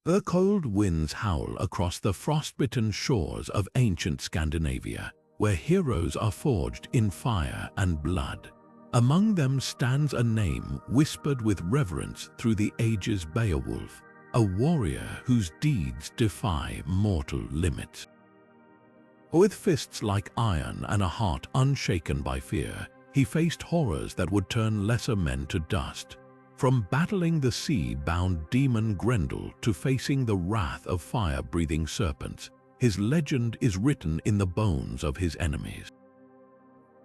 The cold winds howl across the frostbitten shores of ancient Scandinavia, where heroes are forged in fire and blood. Among them stands a name whispered with reverence through the ages: Beowulf, a warrior whose deeds defy mortal limits. With fists like iron and a heart unshaken by fear, he faced horrors that would turn lesser men to dust. From battling the sea-bound demon Grendel to facing the wrath of fire-breathing serpents, his legend is written in the bones of his enemies.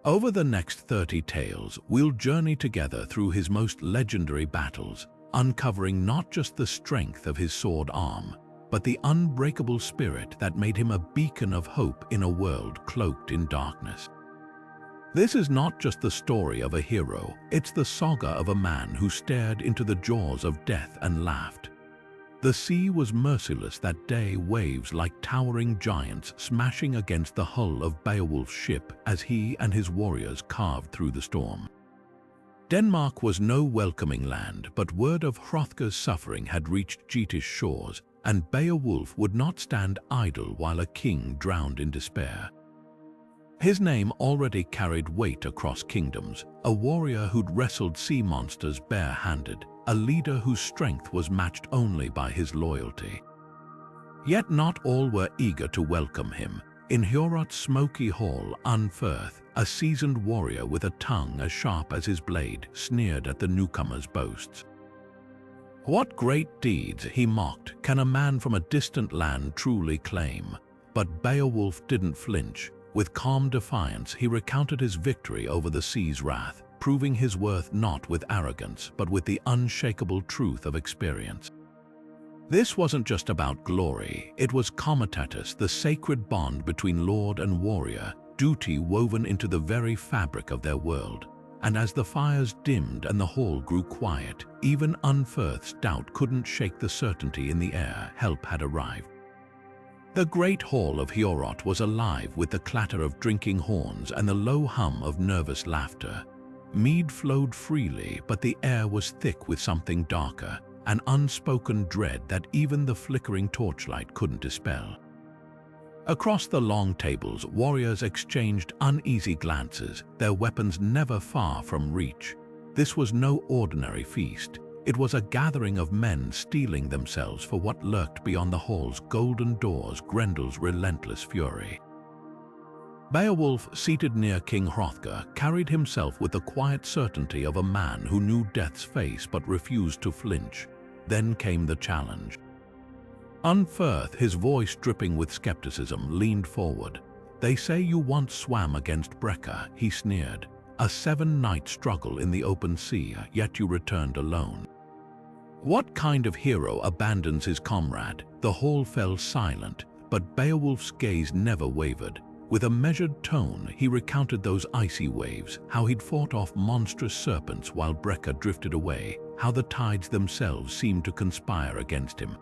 Over the next 30 tales, we'll journey together through his most legendary battles, uncovering not just the strength of his sword arm, but the unbreakable spirit that made him a beacon of hope in a world cloaked in darkness. This is not just the story of a hero, it's the saga of a man who stared into the jaws of death and laughed. The sea was merciless that day, waves like towering giants smashing against the hull of Beowulf's ship as he and his warriors carved through the storm. Denmark was no welcoming land, but word of Hrothgar's suffering had reached Geatish shores, and Beowulf would not stand idle while a king drowned in despair. His name already carried weight across kingdoms, a warrior who'd wrestled sea monsters bare-handed, a leader whose strength was matched only by his loyalty. Yet not all were eager to welcome him. In Heorot's smoky hall, Unferth, a seasoned warrior with a tongue as sharp as his blade, sneered at the newcomer's boasts. What great deeds, he mocked, can a man from a distant land truly claim? But Beowulf didn't flinch. With calm defiance, he recounted his victory over the sea's wrath, proving his worth not with arrogance, but with the unshakable truth of experience. This wasn't just about glory, it was comitatus, the sacred bond between lord and warrior, duty woven into the very fabric of their world. And as the fires dimmed and the hall grew quiet, even Unferth's doubt couldn't shake the certainty in the air: help had arrived. The great hall of Heorot was alive with the clatter of drinking horns and the low hum of nervous laughter. Mead flowed freely, but the air was thick with something darker, an unspoken dread that even the flickering torchlight couldn't dispel. Across the long tables, warriors exchanged uneasy glances, their weapons never far from reach. This was no ordinary feast. It was a gathering of men steeling themselves for what lurked beyond the hall's golden doors: Grendel's relentless fury. Beowulf, seated near King Hrothgar, carried himself with the quiet certainty of a man who knew death's face but refused to flinch. Then came the challenge. Unferth, his voice dripping with skepticism, leaned forward. "They say you once swam against Breca," he sneered. "A 7-night struggle in the open sea, yet you returned alone. What kind of hero abandons his comrade?" The hall fell silent, but Beowulf's gaze never wavered. With a measured tone, he recounted those icy waves, how he'd fought off monstrous serpents while Breca drifted away, how the tides themselves seemed to conspire against him.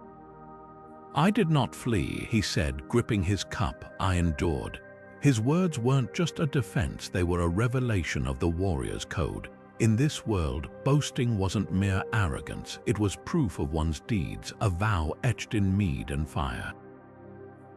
"I did not flee," he said, gripping his cup. "I endured." His words weren't just a defense, they were a revelation of the warrior's code. In this world, boasting wasn't mere arrogance, it was proof of one's deeds, a vow etched in mead and fire.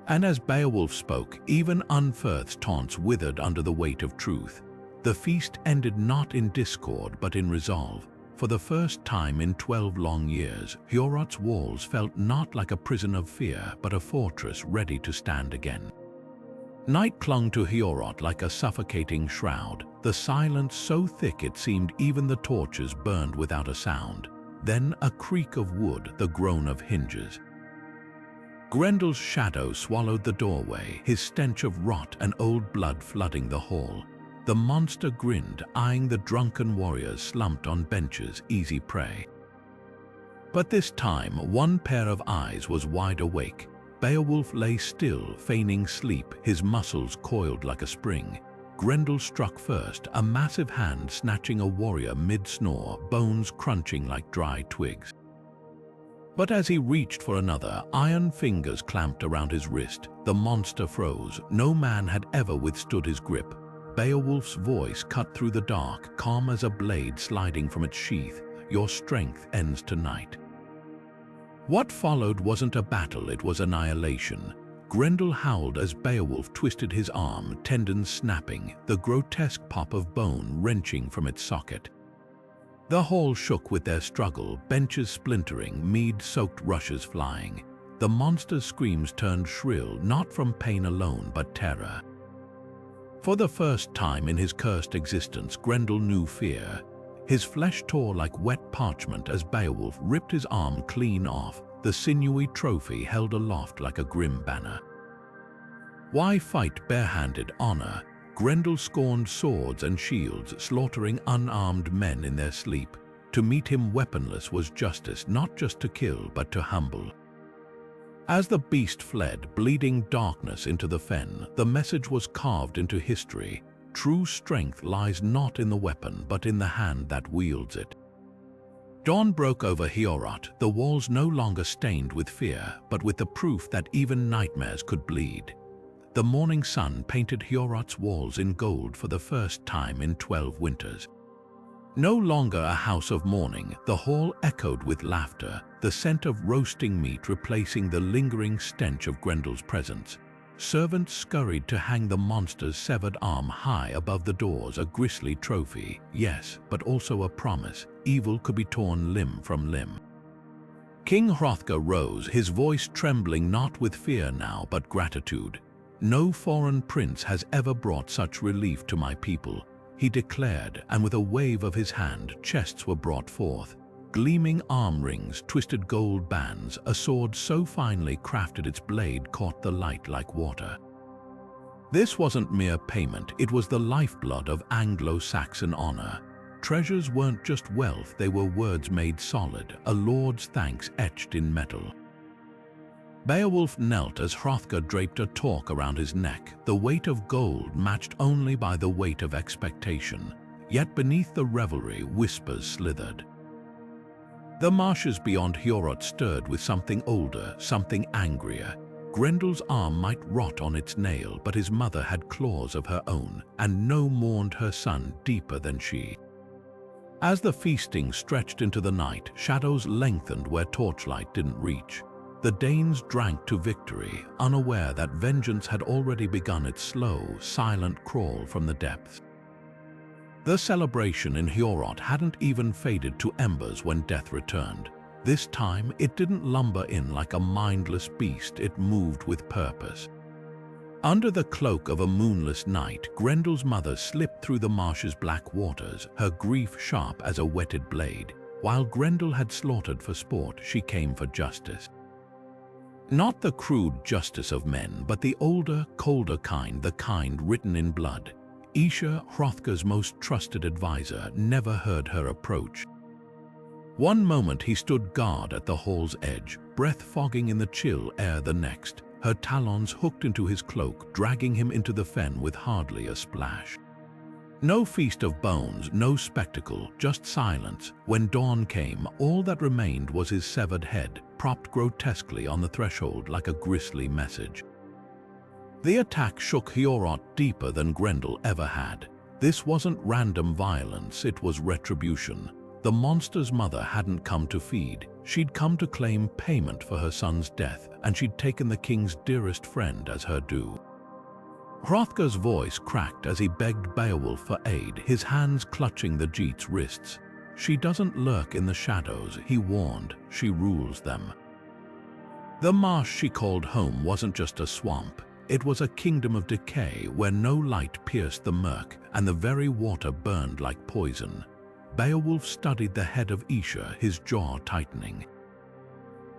And as Beowulf spoke, even Unferth's taunts withered under the weight of truth. The feast ended not in discord but in resolve. For the first time in 12 long years, Heorot's walls felt not like a prison of fear, but a fortress ready to stand again. Night clung to Heorot like a suffocating shroud, the silence so thick it seemed even the torches burned without a sound. Then a creak of wood, the groan of hinges. Grendel's shadow swallowed the doorway, his stench of rot and old blood flooding the hall. The monster grinned, eyeing the drunken warriors slumped on benches, easy prey. But this time, one pair of eyes was wide awake. Beowulf lay still, feigning sleep, his muscles coiled like a spring. Grendel struck first, a massive hand snatching a warrior mid-snore, bones crunching like dry twigs. But as he reached for another, iron fingers clamped around his wrist. The monster froze. No man had ever withstood his grip. Beowulf's voice cut through the dark, calm as a blade sliding from its sheath. "Your strength ends tonight." What followed wasn't a battle, it was annihilation. Grendel howled as Beowulf twisted his arm, tendons snapping, the grotesque pop of bone wrenching from its socket. The hall shook with their struggle, benches splintering, mead-soaked rushes flying. The monster's screams turned shrill, not from pain alone, but terror. For the first time in his cursed existence, Grendel knew fear. His flesh tore like wet parchment as Beowulf ripped his arm clean off, the sinewy trophy held aloft like a grim banner. Why fight barehanded honor? Grendel scorned swords and shields, slaughtering unarmed men in their sleep. To meet him weaponless was justice, not just to kill, but to humble. As the beast fled, bleeding darkness into the fen, the message was carved into history. True strength lies not in the weapon, but in the hand that wields it. Dawn broke over Heorot, the walls no longer stained with fear, but with the proof that even nightmares could bleed. The morning sun painted Heorot's walls in gold for the first time in 12 winters. No longer a house of mourning, the hall echoed with laughter, the scent of roasting meat replacing the lingering stench of Grendel's presence. Servants scurried to hang the monster's severed arm high above the doors, a grisly trophy, yes, but also a promise. Evil could be torn limb from limb. King Hrothgar rose, his voice trembling not with fear now, but gratitude. "No foreign prince has ever brought such relief to my people," he declared, and with a wave of his hand, chests were brought forth. Gleaming arm rings, twisted gold bands, a sword so finely crafted its blade caught the light like water. This wasn't mere payment, it was the lifeblood of Anglo-Saxon honor. Treasures weren't just wealth, they were words made solid, a lord's thanks etched in metal. Beowulf knelt as Hrothgar draped a torque around his neck, the weight of gold matched only by the weight of expectation. Yet beneath the revelry, whispers slithered. The marshes beyond Heorot stirred with something older, something angrier. Grendel's arm might rot on its nail, but his mother had claws of her own, and no mourned her son deeper than she. As the feasting stretched into the night, shadows lengthened where torchlight didn't reach. The Danes drank to victory, unaware that vengeance had already begun its slow, silent crawl from the depths. The celebration in Heorot hadn't even faded to embers when death returned. This time, it didn't lumber in like a mindless beast, it moved with purpose. Under the cloak of a moonless night, Grendel's mother slipped through the marsh's black waters, her grief sharp as a whetted blade. While Grendel had slaughtered for sport, she came for justice. Not the crude justice of men, but the older, colder kind, the kind written in blood. Isha, Hrothgar's most trusted advisor, never heard her approach. One moment he stood guard at the hall's edge, breath fogging in the chill air the next, her talons hooked into his cloak, dragging him into the fen with hardly a splash. No feast of bones, no spectacle, just silence. When dawn came, all that remained was his severed head, propped grotesquely on the threshold like a grisly message. The attack shook Heorot deeper than Grendel ever had. This wasn't random violence, it was retribution. The monster's mother hadn't come to feed. She'd come to claim payment for her son's death, and she'd taken the king's dearest friend as her due. Hrothgar's voice cracked as he begged Beowulf for aid, his hands clutching the Geats' wrists. "She doesn't lurk in the shadows," he warned, "she rules them." The marsh she called home wasn't just a swamp. It was a kingdom of decay where no light pierced the murk and the very water burned like poison. Beowulf studied the head of Isha, his jaw tightening.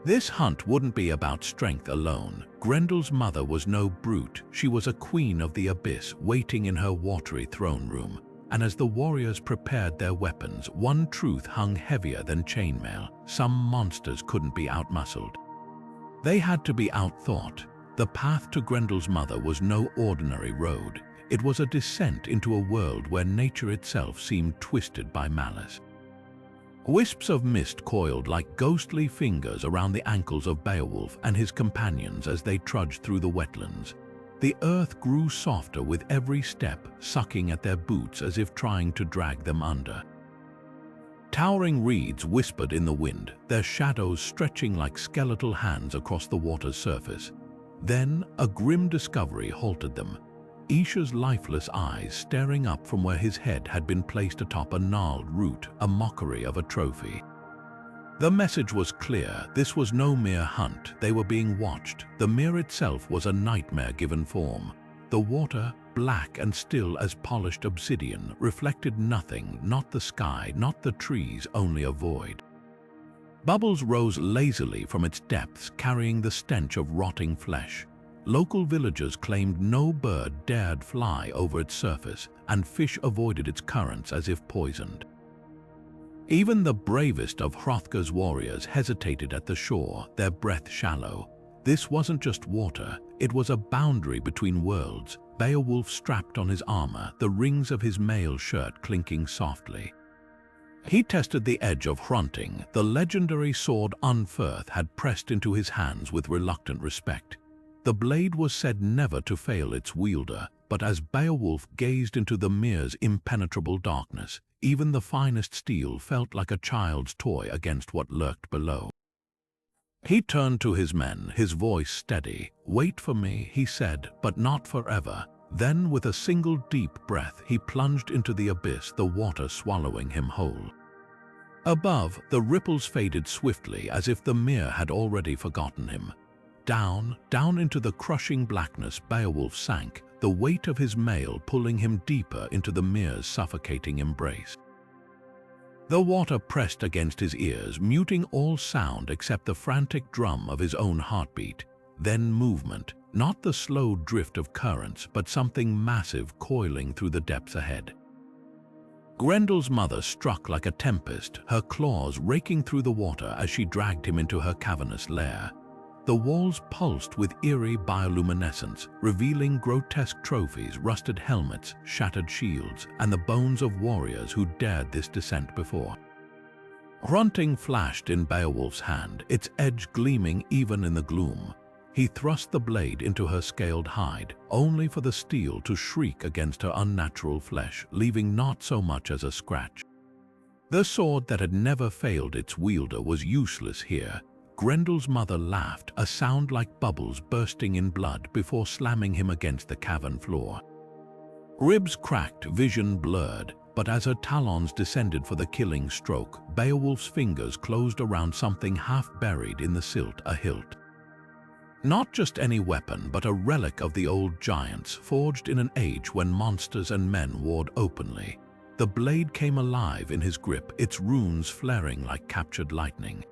This hunt wouldn't be about strength alone. Grendel's mother was no brute. She was a queen of the abyss, waiting in her watery throne room. And as the warriors prepared their weapons, one truth hung heavier than chainmail. Some monsters couldn't be outmuscled. They had to be outthought. The path to Grendel's mother was no ordinary road. It was a descent into a world where nature itself seemed twisted by malice. Wisps of mist coiled like ghostly fingers around the ankles of Beowulf and his companions as they trudged through the wetlands. The earth grew softer with every step, sucking at their boots as if trying to drag them under. Towering reeds whispered in the wind, their shadows stretching like skeletal hands across the water's surface. Then a grim discovery halted them. Isha's lifeless eyes staring up from where his head had been placed atop a gnarled root, a mockery of a trophy. The message was clear. This was no mere hunt. They were being watched. The mere itself was a nightmare given form. The water, black and still as polished obsidian, reflected nothing, not the sky, not the trees, only a void. Bubbles rose lazily from its depths, carrying the stench of rotting flesh. Local villagers claimed no bird dared fly over its surface, and fish avoided its currents as if poisoned. Even the bravest of Hrothgar's warriors hesitated at the shore, their breath shallow. This wasn't just water, it was a boundary between worlds. Beowulf strapped on his armor, the rings of his mail shirt clinking softly. He tested the edge of Hrunting. The legendary sword Unferth had pressed into his hands with reluctant respect. The blade was said never to fail its wielder, but as Beowulf gazed into the mere's impenetrable darkness, even the finest steel felt like a child's toy against what lurked below. He turned to his men, his voice steady. "Wait for me," he said, "but not forever." Then, with a single deep breath, he plunged into the abyss, the water swallowing him whole. Above, the ripples faded swiftly, as if the mere had already forgotten him. Down into the crushing blackness Beowulf sank, the weight of his mail pulling him deeper into the mere's suffocating embrace. The water pressed against his ears, muting all sound except the frantic drum of his own heartbeat. Then movement, not the slow drift of currents, but something massive coiling through the depths ahead. Grendel's mother struck like a tempest, her claws raking through the water as she dragged him into her cavernous lair. The walls pulsed with eerie bioluminescence, revealing grotesque trophies, rusted helmets, shattered shields, and the bones of warriors who dared this descent before. Hrunting flashed in Beowulf's hand, its edge gleaming even in the gloom. He thrust the blade into her scaled hide, only for the steel to shriek against her unnatural flesh, leaving not so much as a scratch. The sword that had never failed its wielder was useless here. Grendel's mother laughed, a sound like bubbles bursting in blood before slamming him against the cavern floor. Ribs cracked, vision blurred, but as her talons descended for the killing stroke, Beowulf's fingers closed around something half buried in the silt, a hilt. Not just any weapon, but a relic of the old giants, forged in an age when monsters and men warred openly. The blade came alive in his grip, its runes flaring like captured lightning.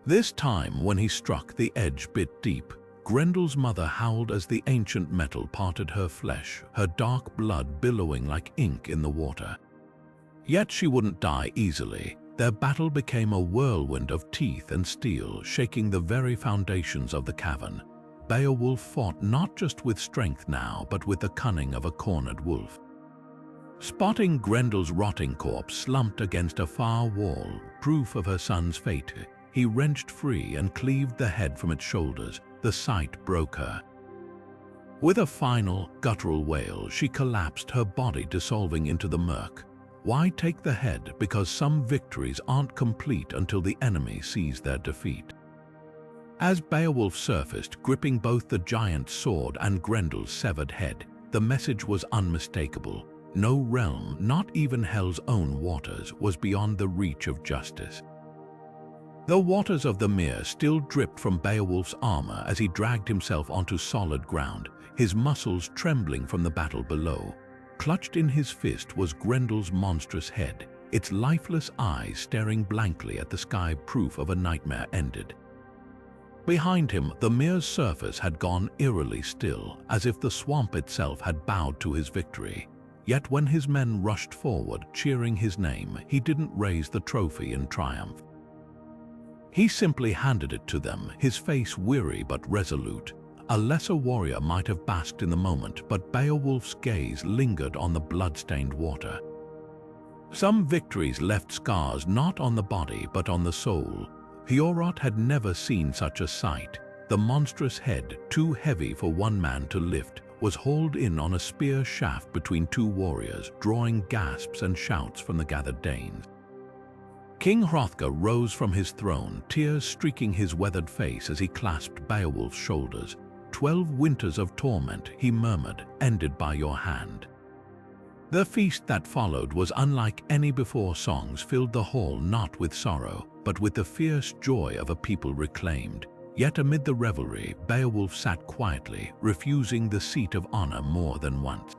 This time, when he struck, the edge bit deep. Grendel's mother howled as the ancient metal parted her flesh, her dark blood billowing like ink in the water. Yet she wouldn't die easily. Their battle became a whirlwind of teeth and steel, shaking the very foundations of the cavern. Beowulf fought not just with strength now, but with the cunning of a cornered wolf. Spotting Grendel's rotting corpse slumped against a far wall, proof of her son's fate, he wrenched free and cleaved the head from its shoulders. The sight broke her. With a final, guttural wail, she collapsed, her body dissolving into the murk. Why take the head? Because some victories aren't complete until the enemy sees their defeat. As Beowulf surfaced, gripping both the giant's sword and Grendel's severed head, the message was unmistakable. No realm, not even Hell's own waters, was beyond the reach of justice. The waters of the mere still dripped from Beowulf's armor as he dragged himself onto solid ground, his muscles trembling from the battle below. Clutched in his fist was Grendel's monstrous head, its lifeless eyes staring blankly at the sky, proof of a nightmare ended. Behind him, the mere's surface had gone eerily still, as if the swamp itself had bowed to his victory. Yet when his men rushed forward, cheering his name, he didn't raise the trophy in triumph. He simply handed it to them, his face weary but resolute. A lesser warrior might have basked in the moment, but Beowulf's gaze lingered on the blood-stained water. Some victories left scars not on the body but on the soul. Hiorot had never seen such a sight. The monstrous head, too heavy for one man to lift, was hauled in on a spear shaft between two warriors, drawing gasps and shouts from the gathered Danes. King Hrothgar rose from his throne, tears streaking his weathered face as he clasped Beowulf's shoulders. 12 winters of torment, he murmured, ended by your hand. The feast that followed was unlike any before. Songs filled the hall not with sorrow, but with the fierce joy of a people reclaimed. Yet amid the revelry, Beowulf sat quietly, refusing the seat of honor more than once.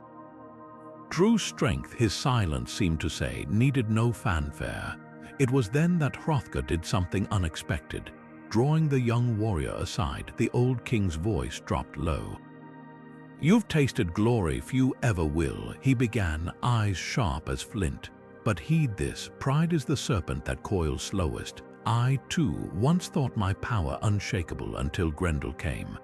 True strength, his silence seemed to say, needed no fanfare. It was then that Hrothgar did something unexpected. Drawing the young warrior aside, the old king's voice dropped low. You've tasted glory few ever will, he began, eyes sharp as flint. But heed this, pride is the serpent that coils slowest. I, too, once thought my power unshakable until Grendel came.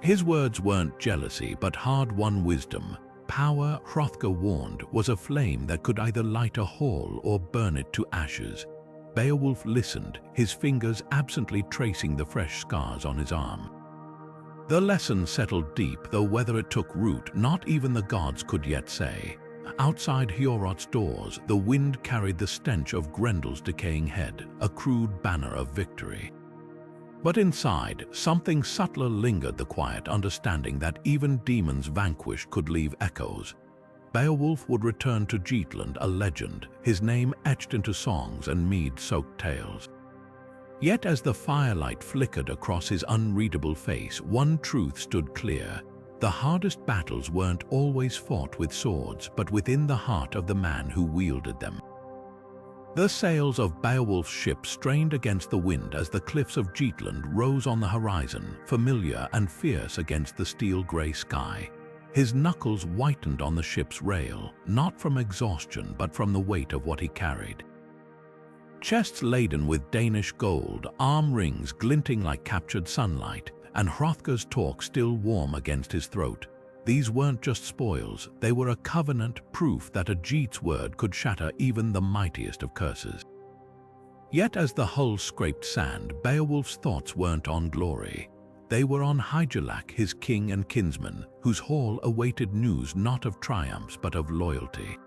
His words weren't jealousy, but hard-won wisdom. Power, Hrothgar warned, was a flame that could either light a hall or burn it to ashes. Beowulf listened, his fingers absently tracing the fresh scars on his arm. The lesson settled deep, though whether it took root, not even the gods could yet say. Outside Heorot's doors, the wind carried the stench of Grendel's decaying head, a crude banner of victory. But inside, something subtler lingered, the quiet understanding that even demons vanquished could leave echoes. Beowulf would return to Geatland a legend, his name etched into songs and mead-soaked tales. Yet as the firelight flickered across his unreadable face, one truth stood clear. The hardest battles weren't always fought with swords, but within the heart of the man who wielded them. The sails of Beowulf's ship strained against the wind as the cliffs of Geatland rose on the horizon, familiar and fierce against the steel-gray sky. His knuckles whitened on the ship's rail, not from exhaustion but from the weight of what he carried. Chests laden with Danish gold, arm rings glinting like captured sunlight, and Hrothgar's talk still warm against his throat. These weren't just spoils, they were a covenant, proof that a Geats word could shatter even the mightiest of curses. Yet as the hull scraped sand, Beowulf's thoughts weren't on glory. They were on Hygelac, his king and kinsman, whose hall awaited news not of triumphs but of loyalty.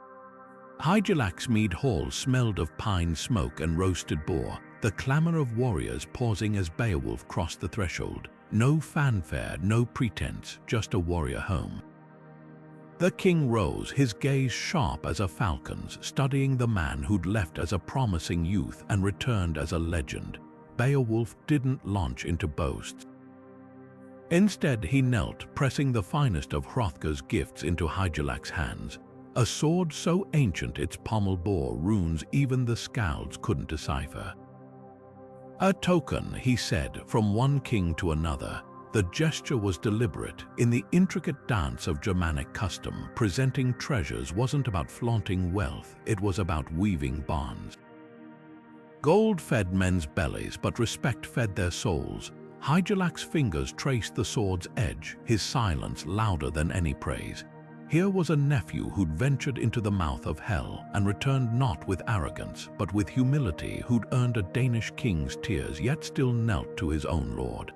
Hygelac's mead hall smelled of pine smoke and roasted boar, the clamor of warriors pausing as Beowulf crossed the threshold. No fanfare, no pretense, just a warrior home. The king rose, his gaze sharp as a falcon's, studying the man who'd left as a promising youth and returned as a legend. Beowulf didn't launch into boasts. Instead, he knelt, pressing the finest of Hrothgar's gifts into Hygelac's hands. A sword so ancient its pommel bore runes even the Skalds couldn't decipher. A token, he said, from one king to another. The gesture was deliberate. In the intricate dance of Germanic custom, presenting treasures wasn't about flaunting wealth, it was about weaving bonds. Gold fed men's bellies, but respect fed their souls. Hygelac's fingers traced the sword's edge, his silence louder than any praise. Here was a nephew who'd ventured into the mouth of hell and returned not with arrogance, but with humility, who'd earned a Danish king's tears yet still knelt to his own lord.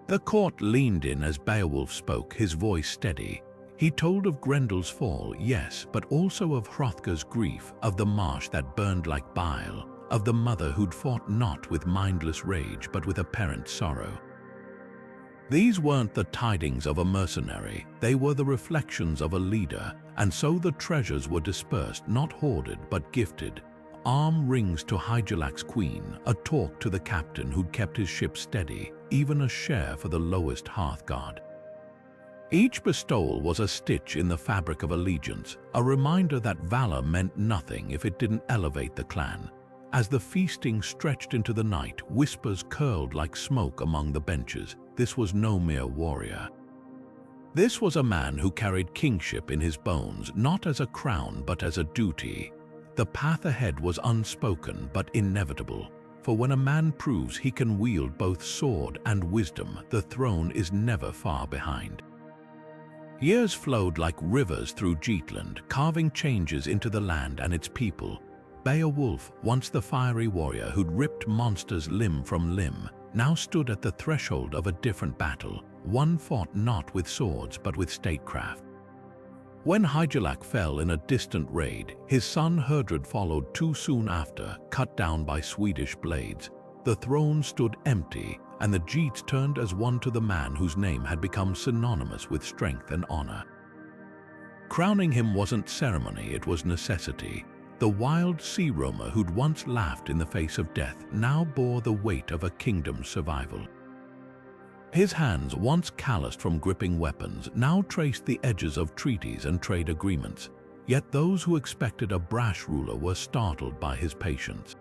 The court leaned in as Beowulf spoke, his voice steady. He told of Grendel's fall, yes, but also of Hrothgar's grief, of the marsh that burned like bile, of the mother who'd fought not with mindless rage but with apparent sorrow. These weren't the tidings of a mercenary, they were the reflections of a leader, and so the treasures were dispersed, not hoarded but gifted. Arm rings to Hygelac's queen, a talk to the captain who'd kept his ship steady, even a share for the lowest hearthguard. Each bestowal was a stitch in the fabric of allegiance, a reminder that valor meant nothing if it didn't elevate the clan. As the feasting stretched into the night, whispers curled like smoke among the benches. This was no mere warrior. This was a man who carried kingship in his bones, not as a crown but as a duty. The path ahead was unspoken but inevitable, for when a man proves he can wield both sword and wisdom, the throne is never far behind. Years flowed like rivers through Geatland, carving changes into the land and its people. Beowulf, once the fiery warrior who'd ripped monsters limb from limb, now stood at the threshold of a different battle, one fought not with swords but with statecraft. When Hygelac fell in a distant raid, his son Herdred followed too soon after, cut down by Swedish blades. The throne stood empty, and the Geats turned as one to the man whose name had become synonymous with strength and honor. Crowning him wasn't ceremony, it was necessity. The wild sea roamer who'd once laughed in the face of death now bore the weight of a kingdom's survival. His hands, once calloused from gripping weapons, now traced the edges of treaties and trade agreements. Yet those who expected a brash ruler were startled by his patience.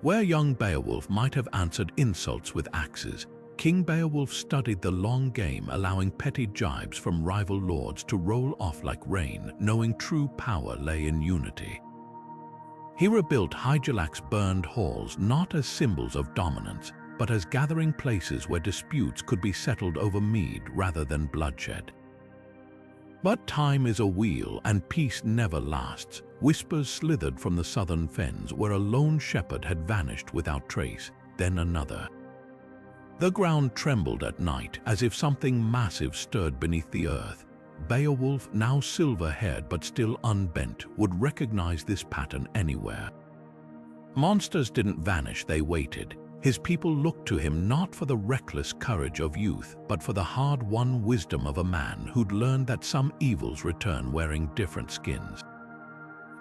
Where young Beowulf might have answered insults with axes, King Beowulf studied the long game, allowing petty jibes from rival lords to roll off like rain, knowing true power lay in unity. He rebuilt Hygelac's burned halls not as symbols of dominance, but as gathering places where disputes could be settled over mead rather than bloodshed. But time is a wheel, and peace never lasts. Whispers slithered from the southern fens where a lone shepherd had vanished without trace, then another. The ground trembled at night as if something massive stirred beneath the earth. Beowulf, now silver-haired but still unbent, would recognize this pattern anywhere. Monsters didn't vanish, they waited. His people looked to him not for the reckless courage of youth, but for the hard-won wisdom of a man who'd learned that some evils return wearing different skins.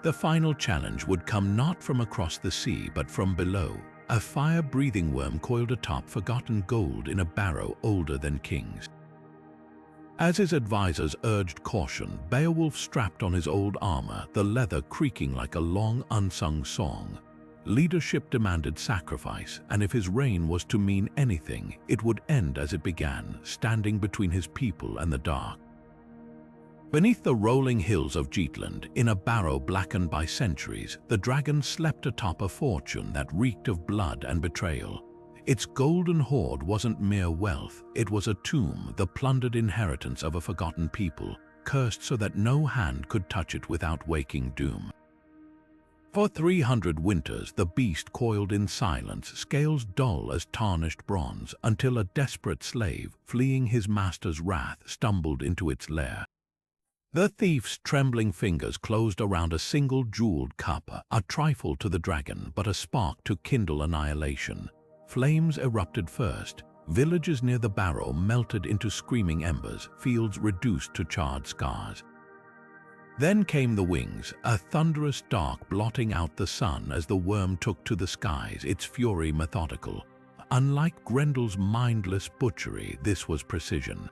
The final challenge would come not from across the sea, but from below. A fire-breathing worm coiled atop forgotten gold in a barrow older than kings. As his advisors urged caution, Beowulf strapped on his old armor, the leather creaking like a long unsung song. Leadership demanded sacrifice, and if his reign was to mean anything, it would end as it began, standing between his people and the dark. Beneath the rolling hills of Geatland, in a barrow blackened by centuries, the dragon slept atop a fortune that reeked of blood and betrayal. Its golden hoard wasn't mere wealth, it was a tomb, the plundered inheritance of a forgotten people, cursed so that no hand could touch it without waking doom. For 300 winters the beast coiled in silence, scales dull as tarnished bronze, until a desperate slave, fleeing his master's wrath, stumbled into its lair. The thief's trembling fingers closed around a single jeweled cup, a trifle to the dragon, but a spark to kindle annihilation. Flames erupted first. Villages near the barrow melted into screaming embers, fields reduced to charred scars. Then came the wings, a thunderous dark blotting out the sun as the worm took to the skies, its fury methodical. Unlike Grendel's mindless butchery, this was precision.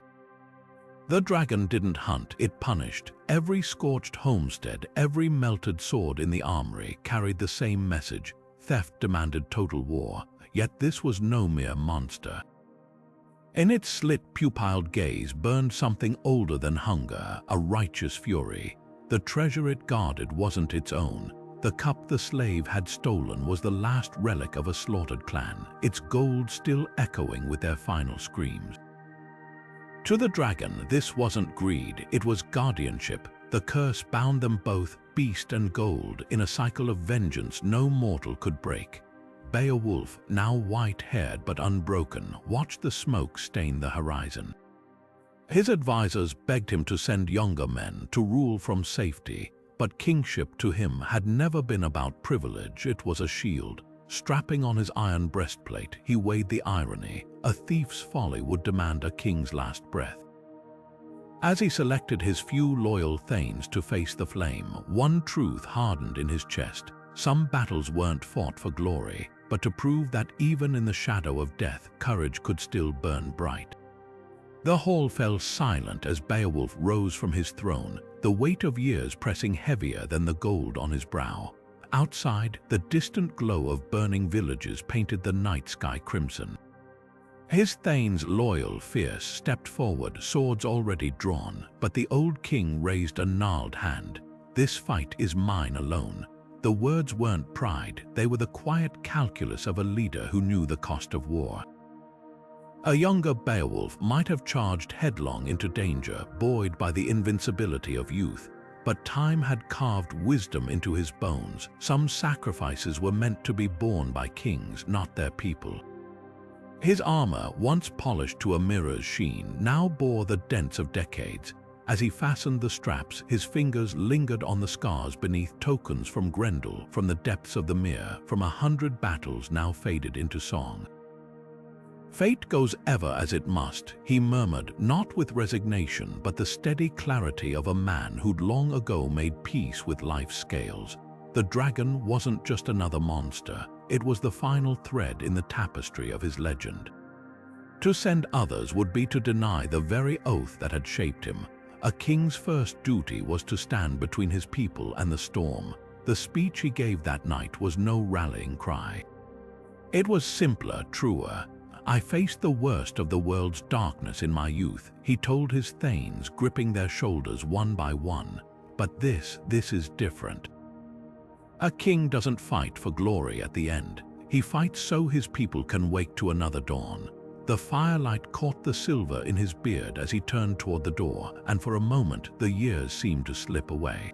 The dragon didn't hunt, it punished. Every scorched homestead, every melted sword in the armory carried the same message. Theft demanded total war, yet this was no mere monster. In its slit, pupiled gaze burned something older than hunger, a righteous fury. The treasure it guarded wasn't its own. The cup the slave had stolen was the last relic of a slaughtered clan, its gold still echoing with their final screams. To the dragon, this wasn't greed, it was guardianship. The curse bound them both, beast and gold, in a cycle of vengeance no mortal could break. Beowulf, now white-haired but unbroken, watched the smoke stain the horizon. His advisors begged him to send younger men to rule from safety, but kingship to him had never been about privilege, it was a shield. Strapping on his iron breastplate, he weighed the irony. A thief's folly would demand a king's last breath. As he selected his few loyal thanes to face the flame, one truth hardened in his chest. Some battles weren't fought for glory, but to prove that even in the shadow of death, courage could still burn bright. The hall fell silent as Beowulf rose from his throne, the weight of years pressing heavier than the gold on his brow. Outside, the distant glow of burning villages painted the night sky crimson. His thanes, loyal, fierce, stepped forward, swords already drawn, but the old king raised a gnarled hand. "This fight is mine alone." The words weren't pride, they were the quiet calculus of a leader who knew the cost of war. A younger Beowulf might have charged headlong into danger, buoyed by the invincibility of youth. But time had carved wisdom into his bones. Some sacrifices were meant to be borne by kings, not their people. His armor, once polished to a mirror's sheen, now bore the dents of decades. As he fastened the straps, his fingers lingered on the scars beneath, tokens from Grendel, from the depths of the mere, from 100 battles now faded into song. "Fate goes ever as it must," he murmured, not with resignation, but the steady clarity of a man who'd long ago made peace with life's scales. The dragon wasn't just another monster, it was the final thread in the tapestry of his legend. To send others would be to deny the very oath that had shaped him. A king's first duty was to stand between his people and the storm. The speech he gave that night was no rallying cry. It was simpler, truer. "I faced the worst of the world's darkness in my youth," he told his thanes, gripping their shoulders one by one. "But this is different. A king doesn't fight for glory at the end. He fights so his people can wake to another dawn." The firelight caught the silver in his beard as he turned toward the door, and for a moment the years seemed to slip away.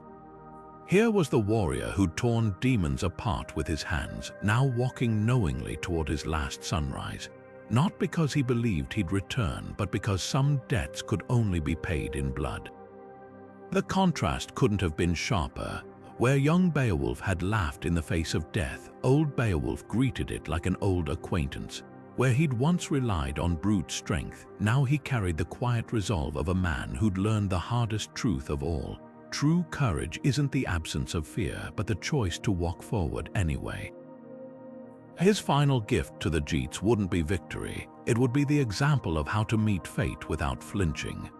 Here was the warrior who'd torn demons apart with his hands, now walking knowingly toward his last sunrise. Not because he believed he'd return, but because some debts could only be paid in blood. The contrast couldn't have been sharper. Where young Beowulf had laughed in the face of death, old Beowulf greeted it like an old acquaintance. Where he'd once relied on brute strength, now he carried the quiet resolve of a man who'd learned the hardest truth of all. True courage isn't the absence of fear, but the choice to walk forward anyway. His final gift to the Geats wouldn't be victory, it would be the example of how to meet fate without flinching.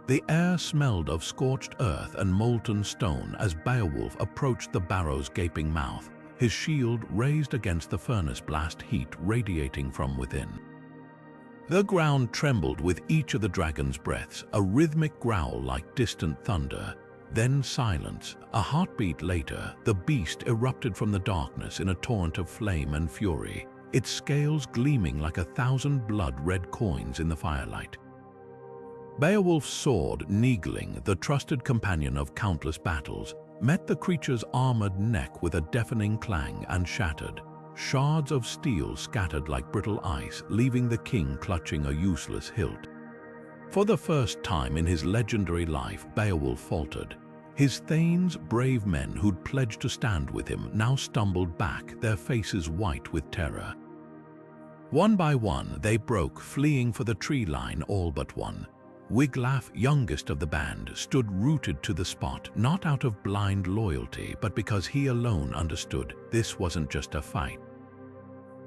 The air smelled of scorched earth and molten stone as Beowulf approached the barrow's gaping mouth, his shield raised against the furnace blast, heat radiating from within. The ground trembled with each of the dragon's breaths, a rhythmic growl like distant thunder. Then silence. A heartbeat later, the beast erupted from the darkness in a torrent of flame and fury, its scales gleaming like 1,000 blood-red coins in the firelight. Beowulf's sword, Nigling, the trusted companion of countless battles, met the creature's armored neck with a deafening clang and shattered. Shards of steel scattered like brittle ice, leaving the king clutching a useless hilt. For the first time in his legendary life, Beowulf faltered. His thanes, brave men who'd pledged to stand with him, now stumbled back, their faces white with terror. One by one, they broke, fleeing for the tree line, all but one. Wiglaf, youngest of the band, stood rooted to the spot, not out of blind loyalty, but because he alone understood this wasn't just a fight.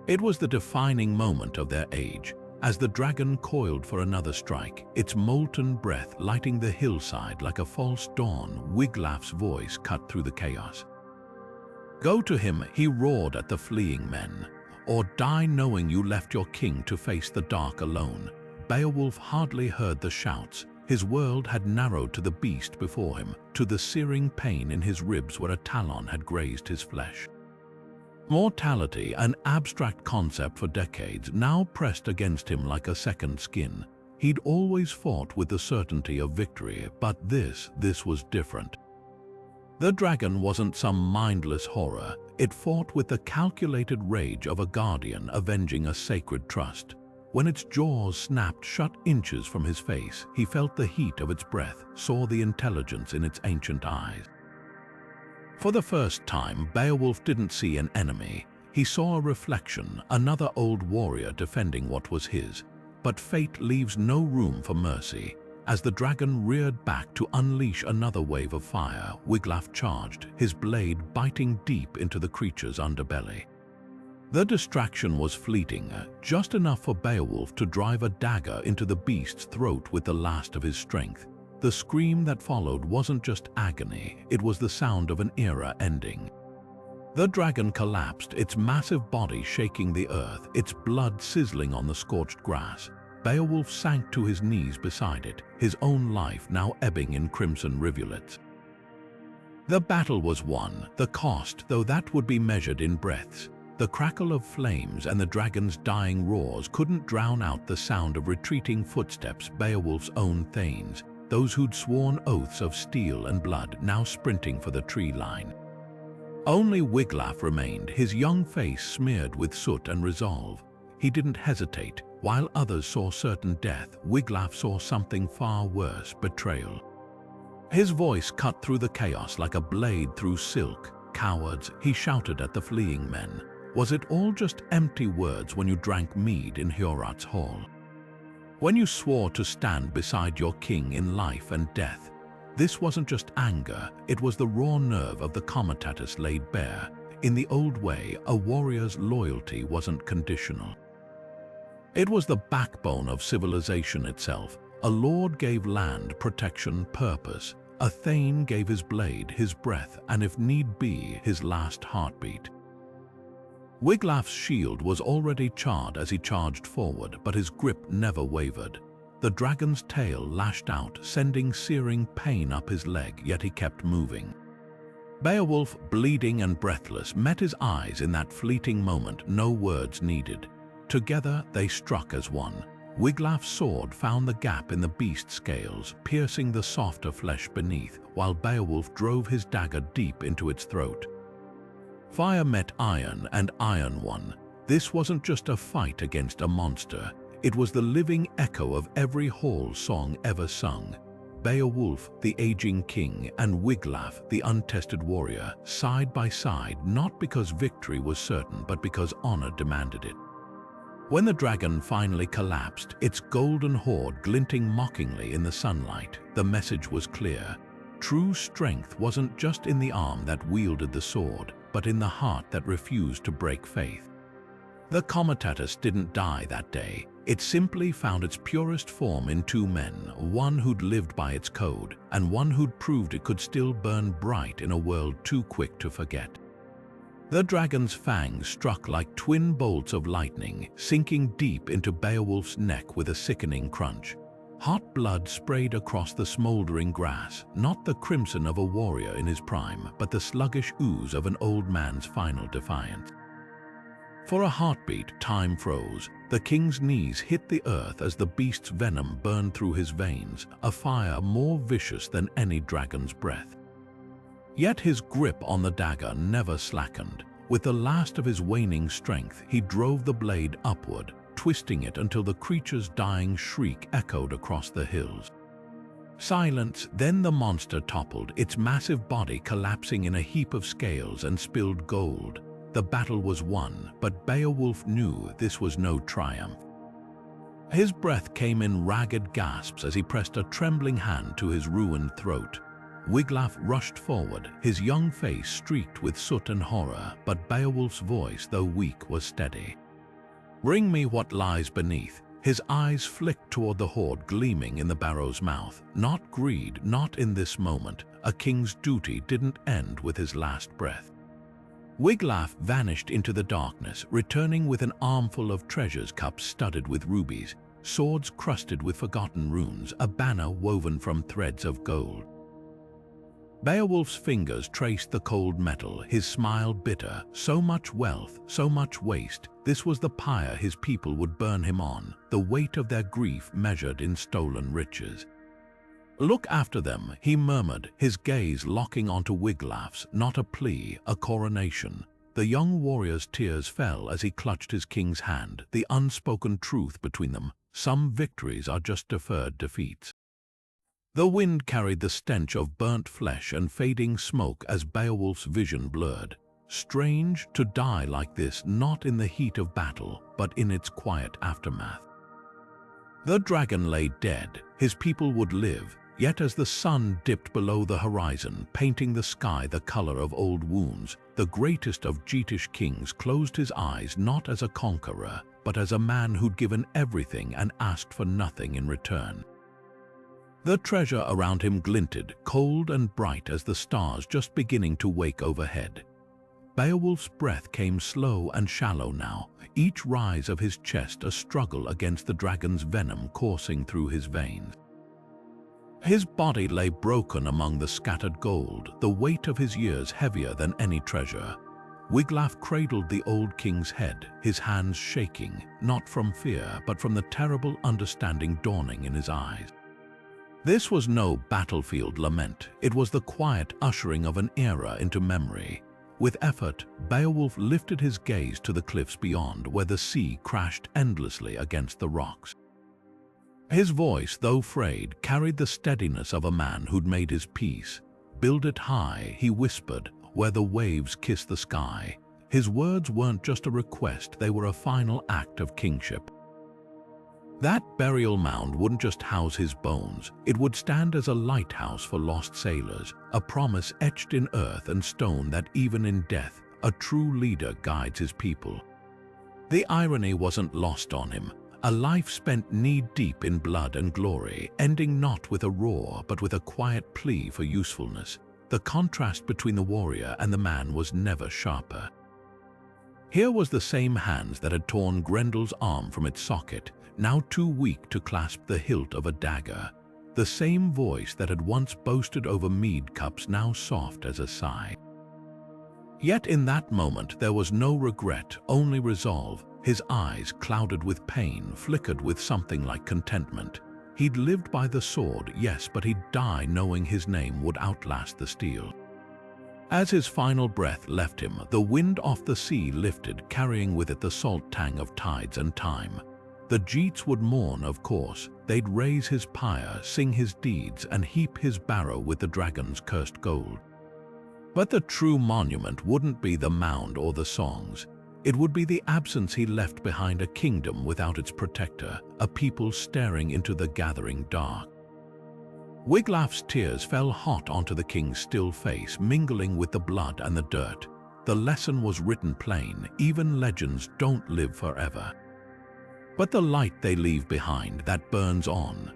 It was the defining moment of their age. As the dragon coiled for another strike, its molten breath lighting the hillside like a false dawn, Wiglaf's voice cut through the chaos. "Go to him," he roared at the fleeing men, "or die knowing you left your king to face the dark alone." Beowulf hardly heard the shouts. His world had narrowed to the beast before him, to the searing pain in his ribs where a talon had grazed his flesh. Mortality, an abstract concept for decades, now pressed against him like a second skin. He'd always fought with the certainty of victory, but this was different. The dragon wasn't some mindless horror. It fought with the calculated rage of a guardian avenging a sacred trust. When its jaws snapped shut inches from his face, he felt the heat of its breath, saw the intelligence in its ancient eyes. For the first time, Beowulf didn't see an enemy. He saw a reflection, another old warrior defending what was his. But fate leaves no room for mercy. As the dragon reared back to unleash another wave of fire, Wiglaf charged, his blade biting deep into the creature's underbelly. The distraction was fleeting, just enough for Beowulf to drive a dagger into the beast's throat with the last of his strength. The scream that followed wasn't just agony, it was the sound of an era ending. The dragon collapsed, its massive body shaking the earth, its blood sizzling on the scorched grass. Beowulf sank to his knees beside it, his own life now ebbing in crimson rivulets. The battle was won, the cost, though that would be measured in breaths. The crackle of flames and the dragon's dying roars couldn't drown out the sound of retreating footsteps, Beowulf's own thanes, those who'd sworn oaths of steel and blood, now sprinting for the tree line. Only Wiglaf remained, his young face smeared with soot and resolve. He didn't hesitate. While others saw certain death, Wiglaf saw something far worse, betrayal. His voice cut through the chaos like a blade through silk. "Cowards," he shouted at the fleeing men. "Was it all just empty words when you drank mead in Hiorat's hall? When you swore to stand beside your king in life and death?" This wasn't just anger, it was the raw nerve of the comitatus laid bare. In the old way, a warrior's loyalty wasn't conditional. It was the backbone of civilization itself. A lord gave land, protection, purpose. A thane gave his blade, his breath, and if need be, his last heartbeat. Wiglaf's shield was already charred as he charged forward, but his grip never wavered. The dragon's tail lashed out, sending searing pain up his leg, yet he kept moving. Beowulf, bleeding and breathless, met his eyes in that fleeting moment, no words needed. Together they struck as one. Wiglaf's sword found the gap in the beast's scales, piercing the softer flesh beneath, while Beowulf drove his dagger deep into its throat. Fire met iron, and iron won. This wasn't just a fight against a monster. It was the living echo of every hall song ever sung. Beowulf, the aging king, and Wiglaf, the untested warrior, side by side, not because victory was certain, but because honor demanded it. When the dragon finally collapsed, its golden hoard glinting mockingly in the sunlight, the message was clear. True strength wasn't just in the arm that wielded the sword, but in the heart that refused to break faith. The comitatus didn't die that day. It simply found its purest form in two men, one who'd lived by its code, and one who'd proved it could still burn bright in a world too quick to forget. The dragon's fangs struck like twin bolts of lightning, sinking deep into Beowulf's neck with a sickening crunch. Hot blood sprayed across the smoldering grass, not the crimson of a warrior in his prime, but the sluggish ooze of an old man's final defiance. For a heartbeat, time froze. The king's knees hit the earth as the beast's venom burned through his veins, a fire more vicious than any dragon's breath. Yet his grip on the dagger never slackened. With the last of his waning strength, he drove the blade upward, twisting it until the creature's dying shriek echoed across the hills. Silence, then the monster toppled, its massive body collapsing in a heap of scales and spilled gold. The battle was won, but Beowulf knew this was no triumph. His breath came in ragged gasps as he pressed a trembling hand to his ruined throat. Wiglaf rushed forward, his young face streaked with soot and horror, but Beowulf's voice, though weak, was steady. "Bring me what lies beneath." His eyes flicked toward the hoard gleaming in the barrow's mouth. Not greed, not in this moment. A king's duty didn't end with his last breath. Wiglaf vanished into the darkness, returning with an armful of treasures, cups studded with rubies, swords crusted with forgotten runes, a banner woven from threads of gold. Beowulf's fingers traced the cold metal, his smile bitter. So much wealth, so much waste. This was the pyre his people would burn him on, the weight of their grief measured in stolen riches. "Look after them," he murmured, his gaze locking onto Wiglaf's, not a plea, a coronation. The young warrior's tears fell as he clutched his king's hand, the unspoken truth between them. Some victories are just deferred defeats. The wind carried the stench of burnt flesh and fading smoke as Beowulf's vision blurred. Strange to die like this, not in the heat of battle, but in its quiet aftermath. The dragon lay dead, his people would live, yet as the sun dipped below the horizon, painting the sky the color of old wounds, the greatest of Geatish kings closed his eyes not as a conqueror, but as a man who'd given everything and asked for nothing in return. The treasure around him glinted, cold and bright as the stars just beginning to wake overhead. Beowulf's breath came slow and shallow now, each rise of his chest a struggle against the dragon's venom coursing through his veins. His body lay broken among the scattered gold, the weight of his years heavier than any treasure. Wiglaf cradled the old king's head, his hands shaking, not from fear, but from the terrible understanding dawning in his eyes. This was no battlefield lament, it was the quiet ushering of an era into memory. With effort, Beowulf lifted his gaze to the cliffs beyond, where the sea crashed endlessly against the rocks. His voice, though frayed, carried the steadiness of a man who'd made his peace. "Build it high," he whispered, "where the waves kiss the sky." His words weren't just a request, they were a final act of kingship. That burial mound wouldn't just house his bones, it would stand as a lighthouse for lost sailors, a promise etched in earth and stone that even in death, a true leader guides his people. The irony wasn't lost on him. A life spent knee-deep in blood and glory, ending not with a roar but with a quiet plea for usefulness. The contrast between the warrior and the man was never sharper. Here was the same hands that had torn Grendel's arm from its socket, now too weak to clasp the hilt of a dagger. The same voice that had once boasted over mead cups, now soft as a sigh. Yet in that moment there was no regret, only resolve. His eyes, clouded with pain, flickered with something like contentment. He'd lived by the sword, yes, but he'd die knowing his name would outlast the steel. As his final breath left him, the wind off the sea lifted, carrying with it the salt tang of tides and time. The Geats would mourn, of course. They'd raise his pyre, sing his deeds, and heap his barrow with the dragon's cursed gold. But the true monument wouldn't be the mound or the songs. It would be the absence he left behind, a kingdom without its protector, a people staring into the gathering dark. Wiglaf's tears fell hot onto the king's still face, mingling with the blood and the dirt. The lesson was written plain: even legends don't live forever. But the light they leave behind, that burns on.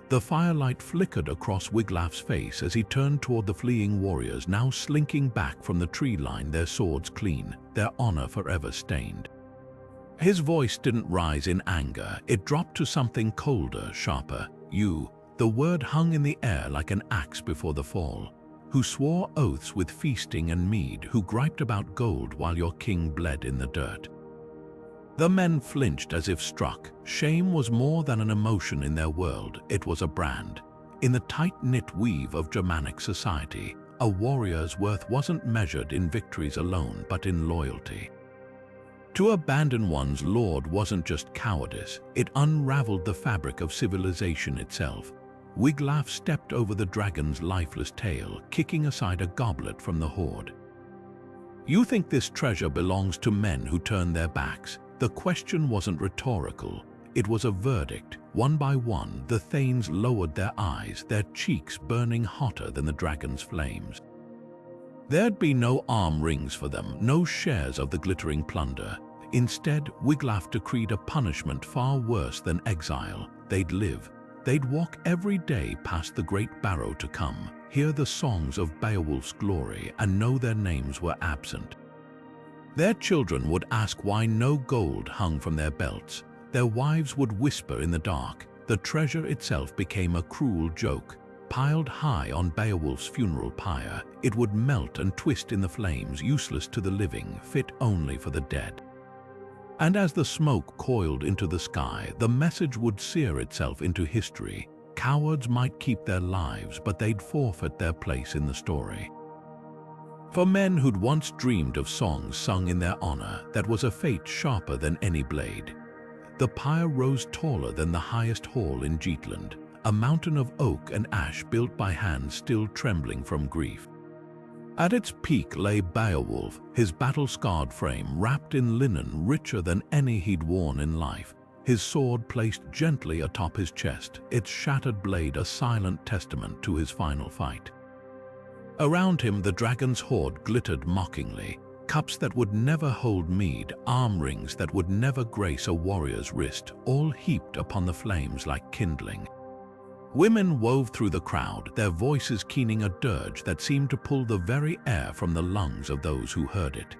The firelight flickered across Wiglaf's face as he turned toward the fleeing warriors, now slinking back from the tree line, their swords clean, their honor forever stained. His voice didn't rise in anger, it dropped to something colder, sharper. "You," the word hung in the air like an axe before the fall, "who swore oaths with feasting and mead, who griped about gold while your king bled in the dirt." The men flinched as if struck. Shame was more than an emotion in their world, it was a brand. In the tight-knit weave of Germanic society, a warrior's worth wasn't measured in victories alone, but in loyalty. To abandon one's lord wasn't just cowardice, it unraveled the fabric of civilization itself. Wiglaf stepped over the dragon's lifeless tail, kicking aside a goblet from the hoard. "You think this treasure belongs to men who turn their backs?" The question wasn't rhetorical, it was a verdict. One by one, the thanes lowered their eyes, their cheeks burning hotter than the dragon's flames. There'd be no arm rings for them, no shares of the glittering plunder. Instead, Wiglaf decreed a punishment far worse than exile. They'd live. They'd walk every day past the great barrow to come, hear the songs of Beowulf's glory, and know their names were absent. Their children would ask why no gold hung from their belts. Their wives would whisper in the dark. The treasure itself became a cruel joke. Piled high on Beowulf's funeral pyre, it would melt and twist in the flames, useless to the living, fit only for the dead. And as the smoke coiled into the sky, the message would sear itself into history. Cowards might keep their lives, but they'd forfeit their place in the story. For men who'd once dreamed of songs sung in their honor, that was a fate sharper than any blade. The pyre rose taller than the highest hall in Geatland, a mountain of oak and ash built by hands still trembling from grief. At its peak lay Beowulf, his battle-scarred frame wrapped in linen richer than any he'd worn in life, his sword placed gently atop his chest, its shattered blade a silent testament to his final fight. Around him, the dragon's hoard glittered mockingly, cups that would never hold mead, arm rings that would never grace a warrior's wrist, all heaped upon the flames like kindling. Women wove through the crowd, their voices keening a dirge that seemed to pull the very air from the lungs of those who heard it.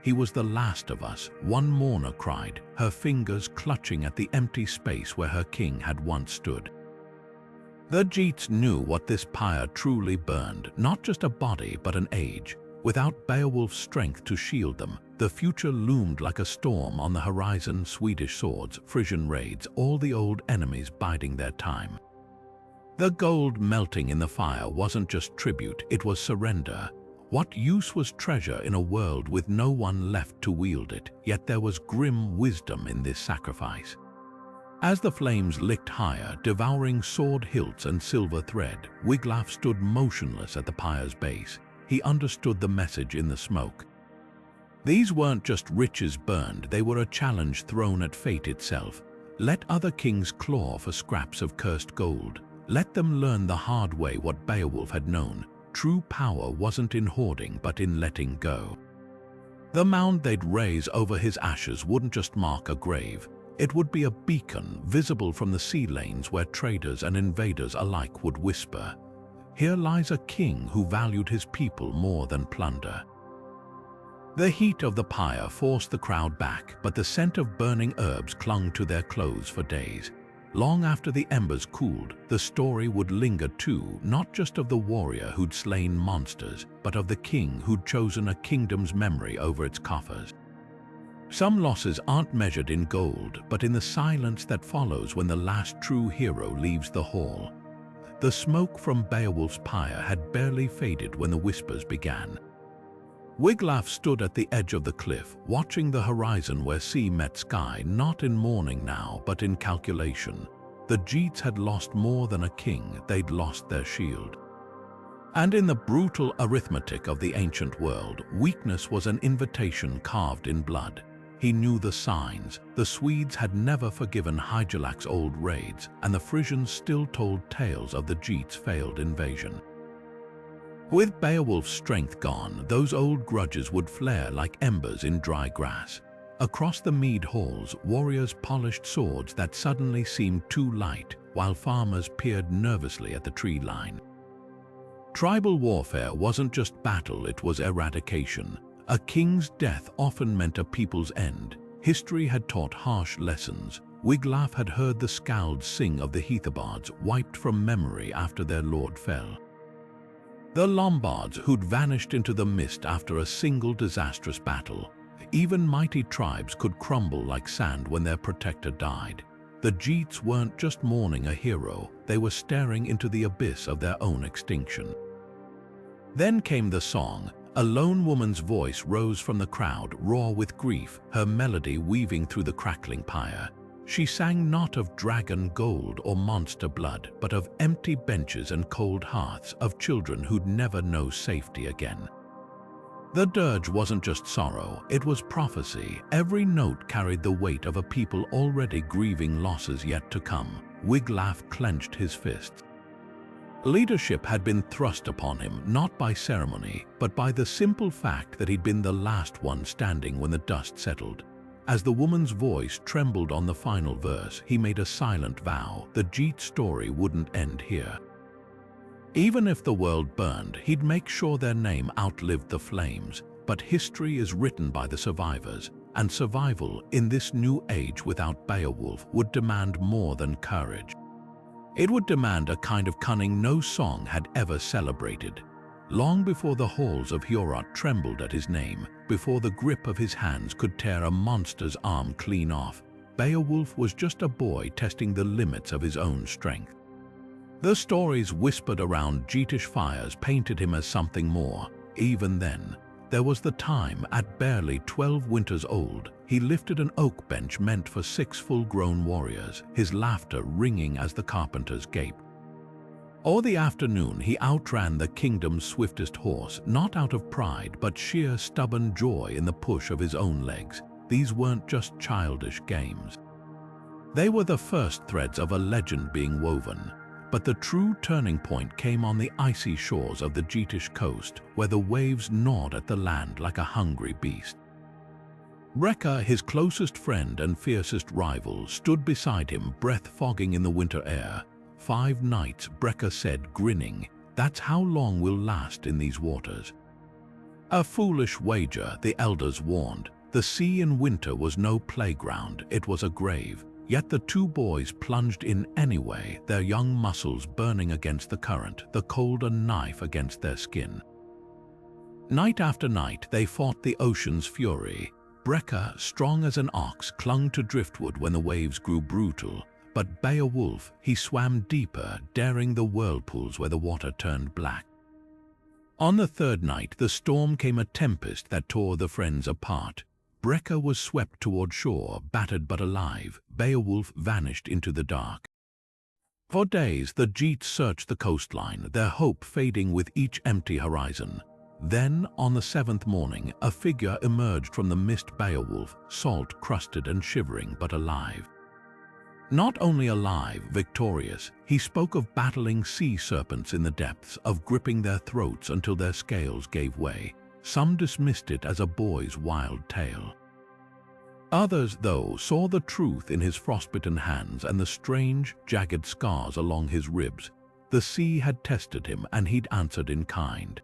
"He was the last of us," one mourner cried, her fingers clutching at the empty space where her king had once stood. The Geats knew what this pyre truly burned, not just a body but an age. Without Beowulf's strength to shield them, the future loomed like a storm on the horizon. Swedish swords, Frisian raids, all the old enemies biding their time. The gold melting in the fire wasn't just tribute, it was surrender. What use was treasure in a world with no one left to wield it? Yet there was grim wisdom in this sacrifice. As the flames licked higher, devouring sword hilts and silver thread, Wiglaf stood motionless at the pyre's base. He understood the message in the smoke. These weren't just riches burned, they were a challenge thrown at fate itself. Let other kings claw for scraps of cursed gold. Let them learn the hard way what Beowulf had known. True power wasn't in hoarding, but in letting go. The mound they'd raise over his ashes wouldn't just mark a grave. It would be a beacon visible from the sea lanes where traders and invaders alike would whisper, "Here lies a king who valued his people more than plunder." The heat of the pyre forced the crowd back, but the scent of burning herbs clung to their clothes for days. Long after the embers cooled, the story would linger too, not just of the warrior who'd slain monsters, but of the king who'd chosen a kingdom's memory over its coffers. Some losses aren't measured in gold, but in the silence that follows when the last true hero leaves the hall. The smoke from Beowulf's pyre had barely faded when the whispers began. Wiglaf stood at the edge of the cliff, watching the horizon where sea met sky, not in mourning now, but in calculation. The Geats had lost more than a king, they'd lost their shield. And in the brutal arithmetic of the ancient world, weakness was an invitation carved in blood. He knew the signs. The Swedes had never forgiven Hygelac's old raids, and the Frisians still told tales of the Geats' failed invasion. With Beowulf's strength gone, those old grudges would flare like embers in dry grass. Across the mead-halls, warriors polished swords that suddenly seemed too light, while farmers peered nervously at the tree line. Tribal warfare wasn't just battle, it was eradication. A king's death often meant a people's end. History had taught harsh lessons. Wiglaf had heard the Skalds sing of the Heathobards, wiped from memory after their lord fell. The Lombards who'd vanished into the mist after a single disastrous battle. Even mighty tribes could crumble like sand when their protector died. The Geats weren't just mourning a hero, they were staring into the abyss of their own extinction. Then came the song. A lone woman's voice rose from the crowd, raw with grief, her melody weaving through the crackling pyre. She sang not of dragon gold or monster blood, but of empty benches and cold hearths, of children who'd never know safety again. The dirge wasn't just sorrow, it was prophecy. Every note carried the weight of a people already grieving losses yet to come. Wiglaf clenched his fists. Leadership had been thrust upon him, not by ceremony, but by the simple fact that he'd been the last one standing when the dust settled. As the woman's voice trembled on the final verse, he made a silent vow: the Geat story wouldn't end here. Even if the world burned, he'd make sure their name outlived the flames. But history is written by the survivors, and survival in this new age without Beowulf would demand more than courage. It would demand a kind of cunning no song had ever celebrated. Long before the halls of Heorot trembled at his name, before the grip of his hands could tear a monster's arm clean off, Beowulf was just a boy testing the limits of his own strength. The stories whispered around Geatish fires painted him as something more. Even then, there was the time, at barely 12 winters old, he lifted an oak bench meant for 6 full-grown warriors, his laughter ringing as the carpenters gaped. Or the afternoon he outran the kingdom's swiftest horse, not out of pride, but sheer stubborn joy in the push of his own legs. These weren't just childish games. They were the first threads of a legend being woven. But the true turning point came on the icy shores of the Geatish coast, where the waves gnawed at the land like a hungry beast. Breca, his closest friend and fiercest rival, stood beside him, breath fogging in the winter air. 5 nights, Breca said, grinning. That's how long we'll last in these waters. A foolish wager, the elders warned. The sea in winter was no playground, it was a grave. Yet the 2 boys plunged in anyway, their young muscles burning against the current, the cold a knife against their skin. Night after night, they fought the ocean's fury. Breca, strong as an ox, clung to driftwood when the waves grew brutal. But Beowulf, he swam deeper, daring the whirlpools where the water turned black. On the 3rd night, the storm came, a tempest that tore the friends apart. Breca was swept toward shore, battered but alive. Beowulf vanished into the dark. For days, the Geats searched the coastline, their hope fading with each empty horizon. Then, on the seventh morning, a figure emerged from the mist. Beowulf, salt-crusted and shivering, but alive. Not only alive, victorious, he spoke of battling sea serpents in the depths, of gripping their throats until their scales gave way. Some dismissed it as a boy's wild tale. Others, though, saw the truth in his frostbitten hands and the strange, jagged scars along his ribs. The sea had tested him, and he'd answered in kind.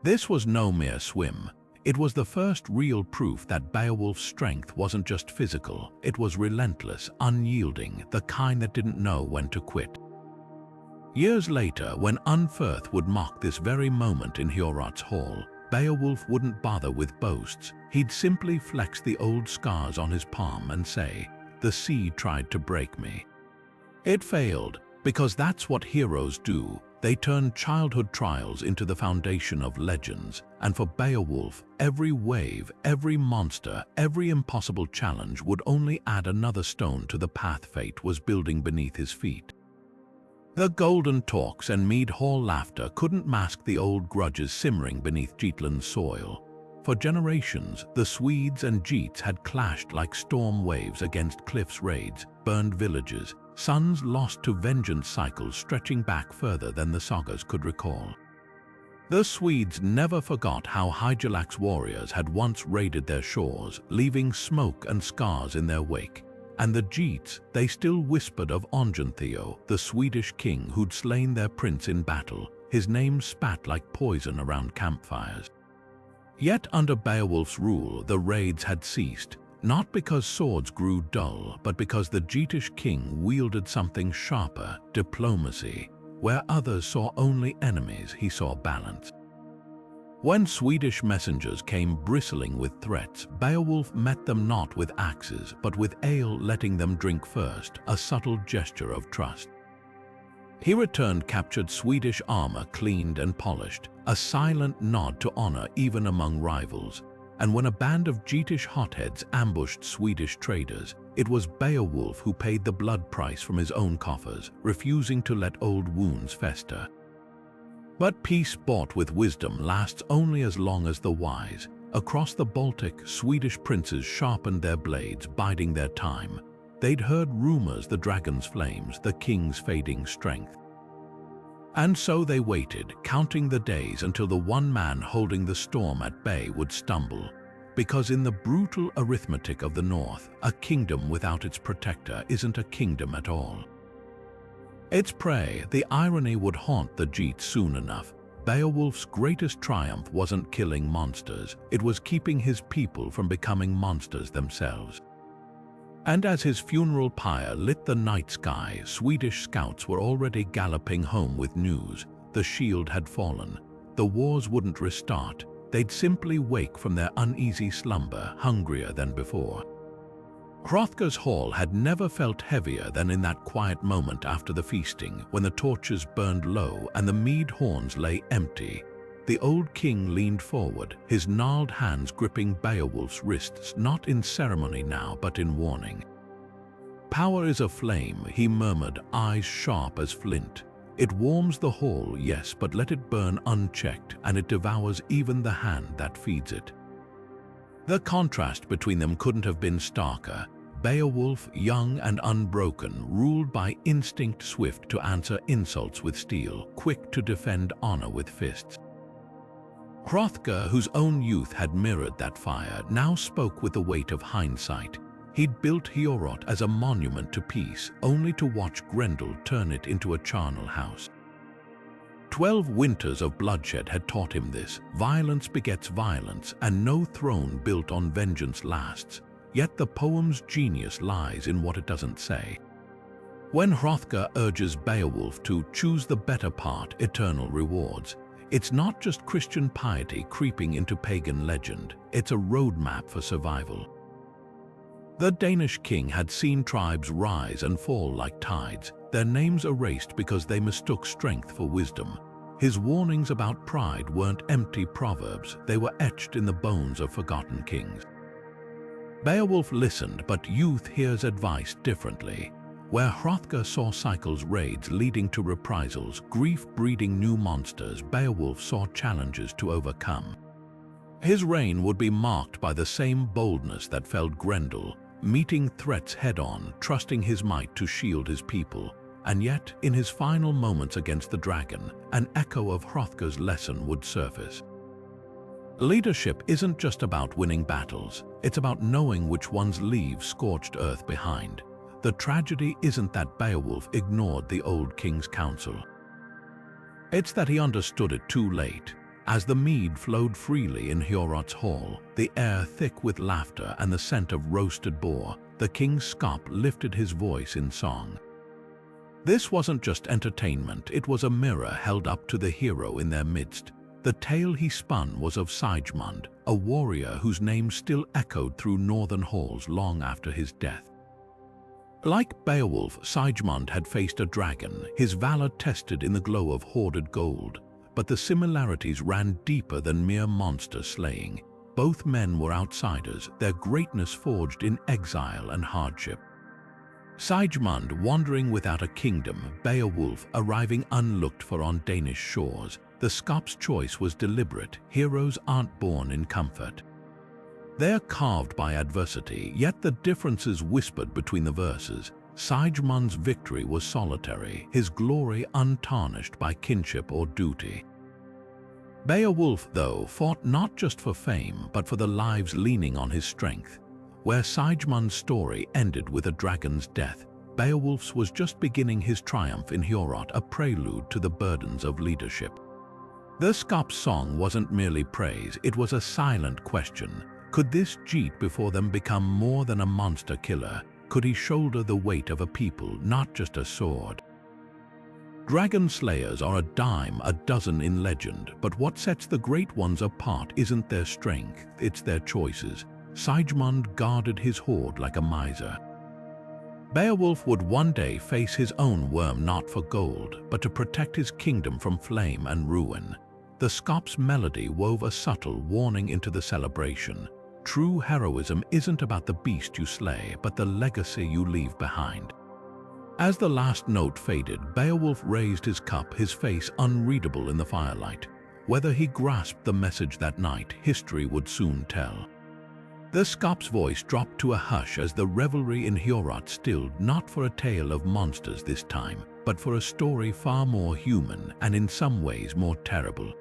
This was no mere swim. It was the first real proof that Beowulf's strength wasn't just physical, it was relentless, unyielding, the kind that didn't know when to quit. Years later, when Unferth would mock this very moment in Hiorat's hall, Beowulf wouldn't bother with boasts. He'd simply flex the old scars on his palm and say, "The sea tried to break me. It failed," because that's what heroes do. They turn childhood trials into the foundation of legends, and for Beowulf, every wave, every monster, every impossible challenge would only add another stone to the path fate was building beneath his feet. The golden talks and mead-hall laughter couldn't mask the old grudges simmering beneath Geatland's soil. For generations, the Swedes and Geats had clashed like storm waves against cliffs raids, burned villages, sons lost to vengeance cycles stretching back further than the Sagas could recall. The Swedes never forgot how Hygelac's warriors had once raided their shores, leaving smoke and scars in their wake. And the Geats, they still whispered of Ongentheow, the Swedish king who'd slain their prince in battle. His name spat like poison around campfires. Yet under Beowulf's rule, the raids had ceased. Not because swords grew dull, but because the Geatish king wielded something sharper, diplomacy. Where others saw only enemies, he saw balance. When Swedish messengers came bristling with threats, Beowulf met them not with axes, but with ale, letting them drink first, a subtle gesture of trust. He returned captured Swedish armor cleaned and polished, a silent nod to honor even among rivals. And when a band of Geatish hotheads ambushed Swedish traders, it was Beowulf who paid the blood price from his own coffers, refusing to let old wounds fester. But peace bought with wisdom lasts only as long as the wise. Across the Baltic, Swedish princes sharpened their blades, biding their time. They'd heard rumors, the dragon's flames, the king's fading strength. And so they waited, counting the days until the one man holding the storm at bay would stumble. Because in the brutal arithmetic of the North, a kingdom without its protector isn't a kingdom at all. Its prey, the irony, would haunt the Geats soon enough. Beowulf's greatest triumph wasn't killing monsters, it was keeping his people from becoming monsters themselves. And as his funeral pyre lit the night sky, Swedish scouts were already galloping home with news. The shield had fallen. The wars wouldn't restart. They'd simply wake from their uneasy slumber, hungrier than before. Hrothgar's hall had never felt heavier than in that quiet moment after the feasting, when the torches burned low and the mead horns lay empty. The old king leaned forward, his gnarled hands gripping Beowulf's wrists, not in ceremony now, but in warning. "Power is a flame," he murmured, eyes sharp as flint. "It warms the hall, yes, but let it burn unchecked, and it devours even the hand that feeds it." The contrast between them couldn't have been starker. Beowulf, young and unbroken, ruled by instinct, swift to answer insults with steel, quick to defend honor with fists. Hrothgar, whose own youth had mirrored that fire, now spoke with the weight of hindsight. He'd built Hiorat as a monument to peace, only to watch Grendel turn it into a charnel house. 12 winters of bloodshed had taught him this. Violence begets violence, and no throne built on vengeance lasts. Yet the poem's genius lies in what it doesn't say. When Hrothgar urges Beowulf to choose the better part, eternal rewards, it's not just Christian piety creeping into pagan legend, it's a roadmap for survival. The Danish king had seen tribes rise and fall like tides, their names erased because they mistook strength for wisdom. His warnings about pride weren't empty proverbs, they were etched in the bones of forgotten kings. Beowulf listened, but youth hears advice differently. Where Hrothgar saw cycles raids leading to reprisals, grief breeding new monsters, Beowulf saw challenges to overcome. His reign would be marked by the same boldness that felled Grendel, meeting threats head-on, trusting his might to shield his people. And yet, in his final moments against the dragon, an echo of Hrothgar's lesson would surface. Leadership isn't just about winning battles, it's about knowing which ones leave scorched earth behind. The tragedy isn't that Beowulf ignored the old king's counsel. It's that he understood it too late. As the mead flowed freely in Heorot's hall, the air thick with laughter and the scent of roasted boar, the king's scop lifted his voice in song. This wasn't just entertainment, it was a mirror held up to the hero in their midst. The tale he spun was of Siegmund, a warrior whose name still echoed through northern halls long after his death. Like Beowulf, Siegmund had faced a dragon, his valor tested in the glow of hoarded gold. But the similarities ran deeper than mere monster slaying. Both men were outsiders, their greatness forged in exile and hardship. Siegmund wandering without a kingdom, Beowulf arriving unlooked for on Danish shores. The Scop's choice was deliberate. Heroes aren't born in comfort. They're carved by adversity, yet the differences whispered between the verses. Siegmund's victory was solitary, his glory untarnished by kinship or duty. Beowulf, though, fought not just for fame, but for the lives leaning on his strength. Where Siegmund's story ended with a dragon's death, Beowulf's was just beginning his triumph in Heorot, a prelude to the burdens of leadership. The Scop's song wasn't merely praise, it was a silent question. Could this Geat before them become more than a monster killer? Could he shoulder the weight of a people, not just a sword? Dragon slayers are a dime a dozen in legend, but what sets the great ones apart isn't their strength, it's their choices. Siegmund guarded his hoard like a miser. Beowulf would one day face his own worm not for gold, but to protect his kingdom from flame and ruin. The Scop's melody wove a subtle warning into the celebration. True heroism isn't about the beast you slay, but the legacy you leave behind. As the last note faded, Beowulf raised his cup, his face unreadable in the firelight. Whether he grasped the message that night, history would soon tell. The Scop's voice dropped to a hush as the revelry in Heorot stilled, not for a tale of monsters this time, but for a story far more human and in some ways more terrible.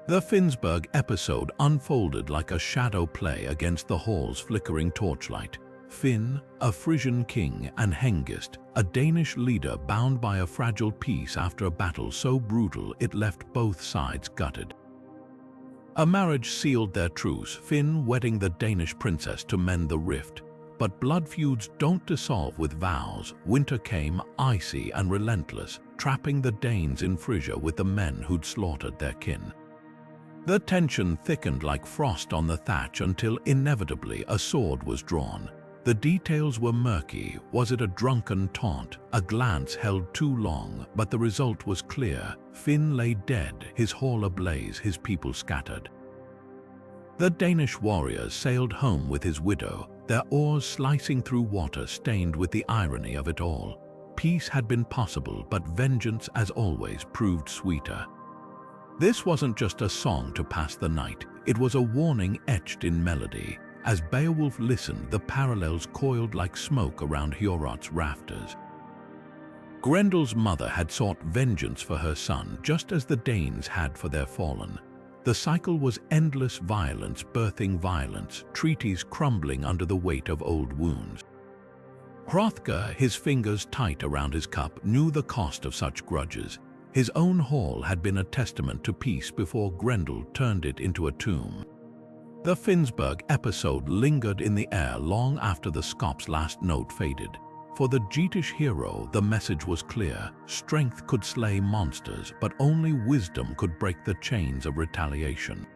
The Finnsburg episode unfolded like a shadow play against the hall's flickering torchlight. Finn, a Frisian king, and Hengist, a Danish leader bound by a fragile peace after a battle so brutal it left both sides gutted. A marriage sealed their truce, Finn wedding the Danish princess to mend the rift. But blood feuds don't dissolve with vows. Winter came, icy and relentless, trapping the Danes in Frisia with the men who'd slaughtered their kin. The tension thickened like frost on the thatch until inevitably a sword was drawn. The details were murky. Was it a drunken taunt? A glance held too long, but the result was clear. Finn lay dead, his hall ablaze, his people scattered. The Danish warriors sailed home with his widow, their oars slicing through water stained with the irony of it all. Peace had been possible, but vengeance, as always, proved sweeter. This wasn't just a song to pass the night, it was a warning etched in melody. As Beowulf listened, the parallels coiled like smoke around Heorot's rafters. Grendel's mother had sought vengeance for her son, just as the Danes had for their fallen. The cycle was endless violence birthing violence, treaties crumbling under the weight of old wounds. Hrothgar, his fingers tight around his cup, knew the cost of such grudges. His own hall had been a testament to peace before Grendel turned it into a tomb. The Finnsburg episode lingered in the air long after the Scop's last note faded. For the Geatish hero, the message was clear. Strength could slay monsters, but only wisdom could break the chains of retaliation.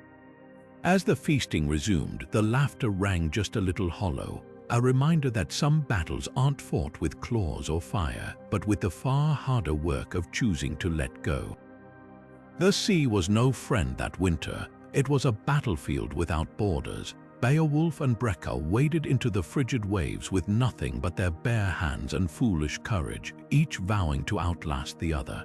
As the feasting resumed, the laughter rang just a little hollow, a reminder that some battles aren't fought with claws or fire, but with the far harder work of choosing to let go. The sea was no friend that winter. It was a battlefield without borders. Beowulf and Breca waded into the frigid waves with nothing but their bare hands and foolish courage, each vowing to outlast the other.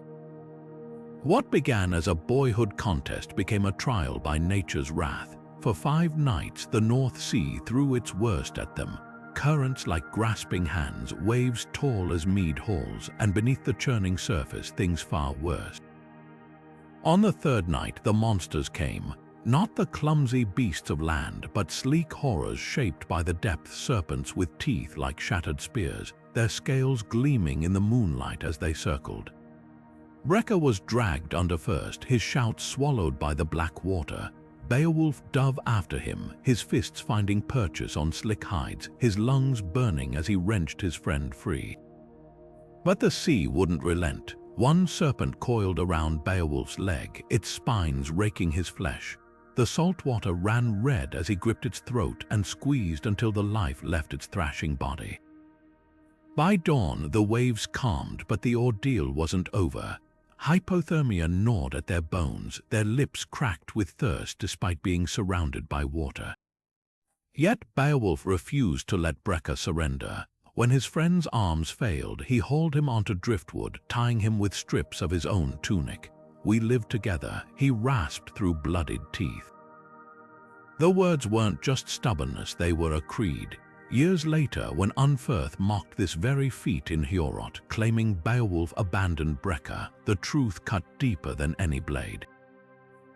What began as a boyhood contest became a trial by nature's wrath. For 5 nights, the North Sea threw its worst at them. Currents like grasping hands, waves tall as mead-halls, and beneath the churning surface, things far worse. On the 3rd night, the monsters came. Not the clumsy beasts of land, but sleek horrors shaped by the depth, serpents with teeth like shattered spears, their scales gleaming in the moonlight as they circled. Breca was dragged under first, his shouts swallowed by the black water. Beowulf dove after him, his fists finding purchase on slick hides, his lungs burning as he wrenched his friend free. But the sea wouldn't relent. One serpent coiled around Beowulf's leg, its spines raking his flesh. The salt water ran red as he gripped its throat and squeezed until the life left its thrashing body. By dawn, the waves calmed, but the ordeal wasn't over. Hypothermia gnawed at their bones, their lips cracked with thirst despite being surrounded by water. Yet Beowulf refused to let Breca surrender. When his friend's arms failed, he hauled him onto driftwood, tying him with strips of his own tunic. "We live together," he rasped through bloodied teeth. The words weren't just stubbornness, they were a creed. Years later, when Unferth mocked this very feat in Heorot, claiming Beowulf abandoned Breca, the truth cut deeper than any blade.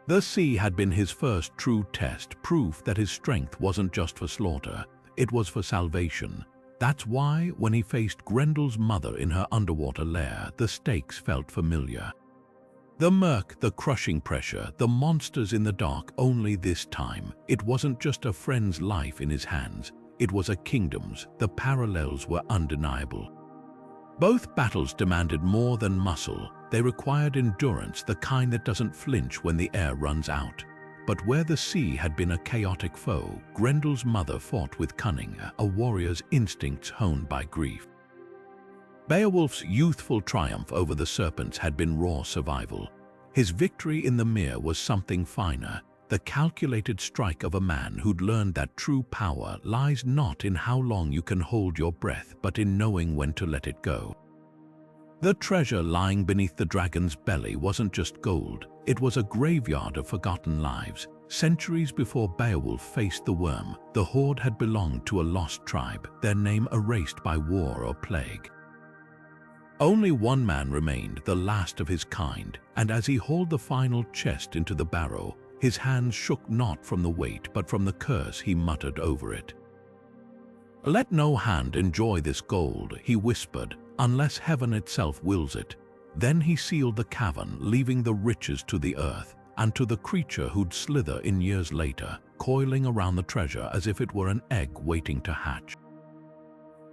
The sea had been his first true test, proof that his strength wasn't just for slaughter, it was for salvation. That's why, when he faced Grendel's mother in her underwater lair, the stakes felt familiar. The murk, the crushing pressure, the monsters in the dark. Only this time, it wasn't just a friend's life in his hands. It was a kingdom's. The parallels were undeniable. Both battles demanded more than muscle. They required endurance, the kind that doesn't flinch when the air runs out. But where the sea had been a chaotic foe, Grendel's mother fought with cunning, a warrior's instincts honed by grief. Beowulf's youthful triumph over the serpents had been raw survival. His victory in the mere was something finer. The calculated strike of a man who'd learned that true power lies not in how long you can hold your breath, but in knowing when to let it go. The treasure lying beneath the dragon's belly wasn't just gold, it was a graveyard of forgotten lives. Centuries before Beowulf faced the worm, the hoard had belonged to a lost tribe, their name erased by war or plague. Only one man remained, the last of his kind, and as he hauled the final chest into the barrow, his hands shook not from the weight but from the curse he muttered over it. "Let no hand enjoy this gold," he whispered, "unless heaven itself wills it." Then he sealed the cavern, leaving the riches to the earth, and to the creature who'd slither in years later, coiling around the treasure as if it were an egg waiting to hatch.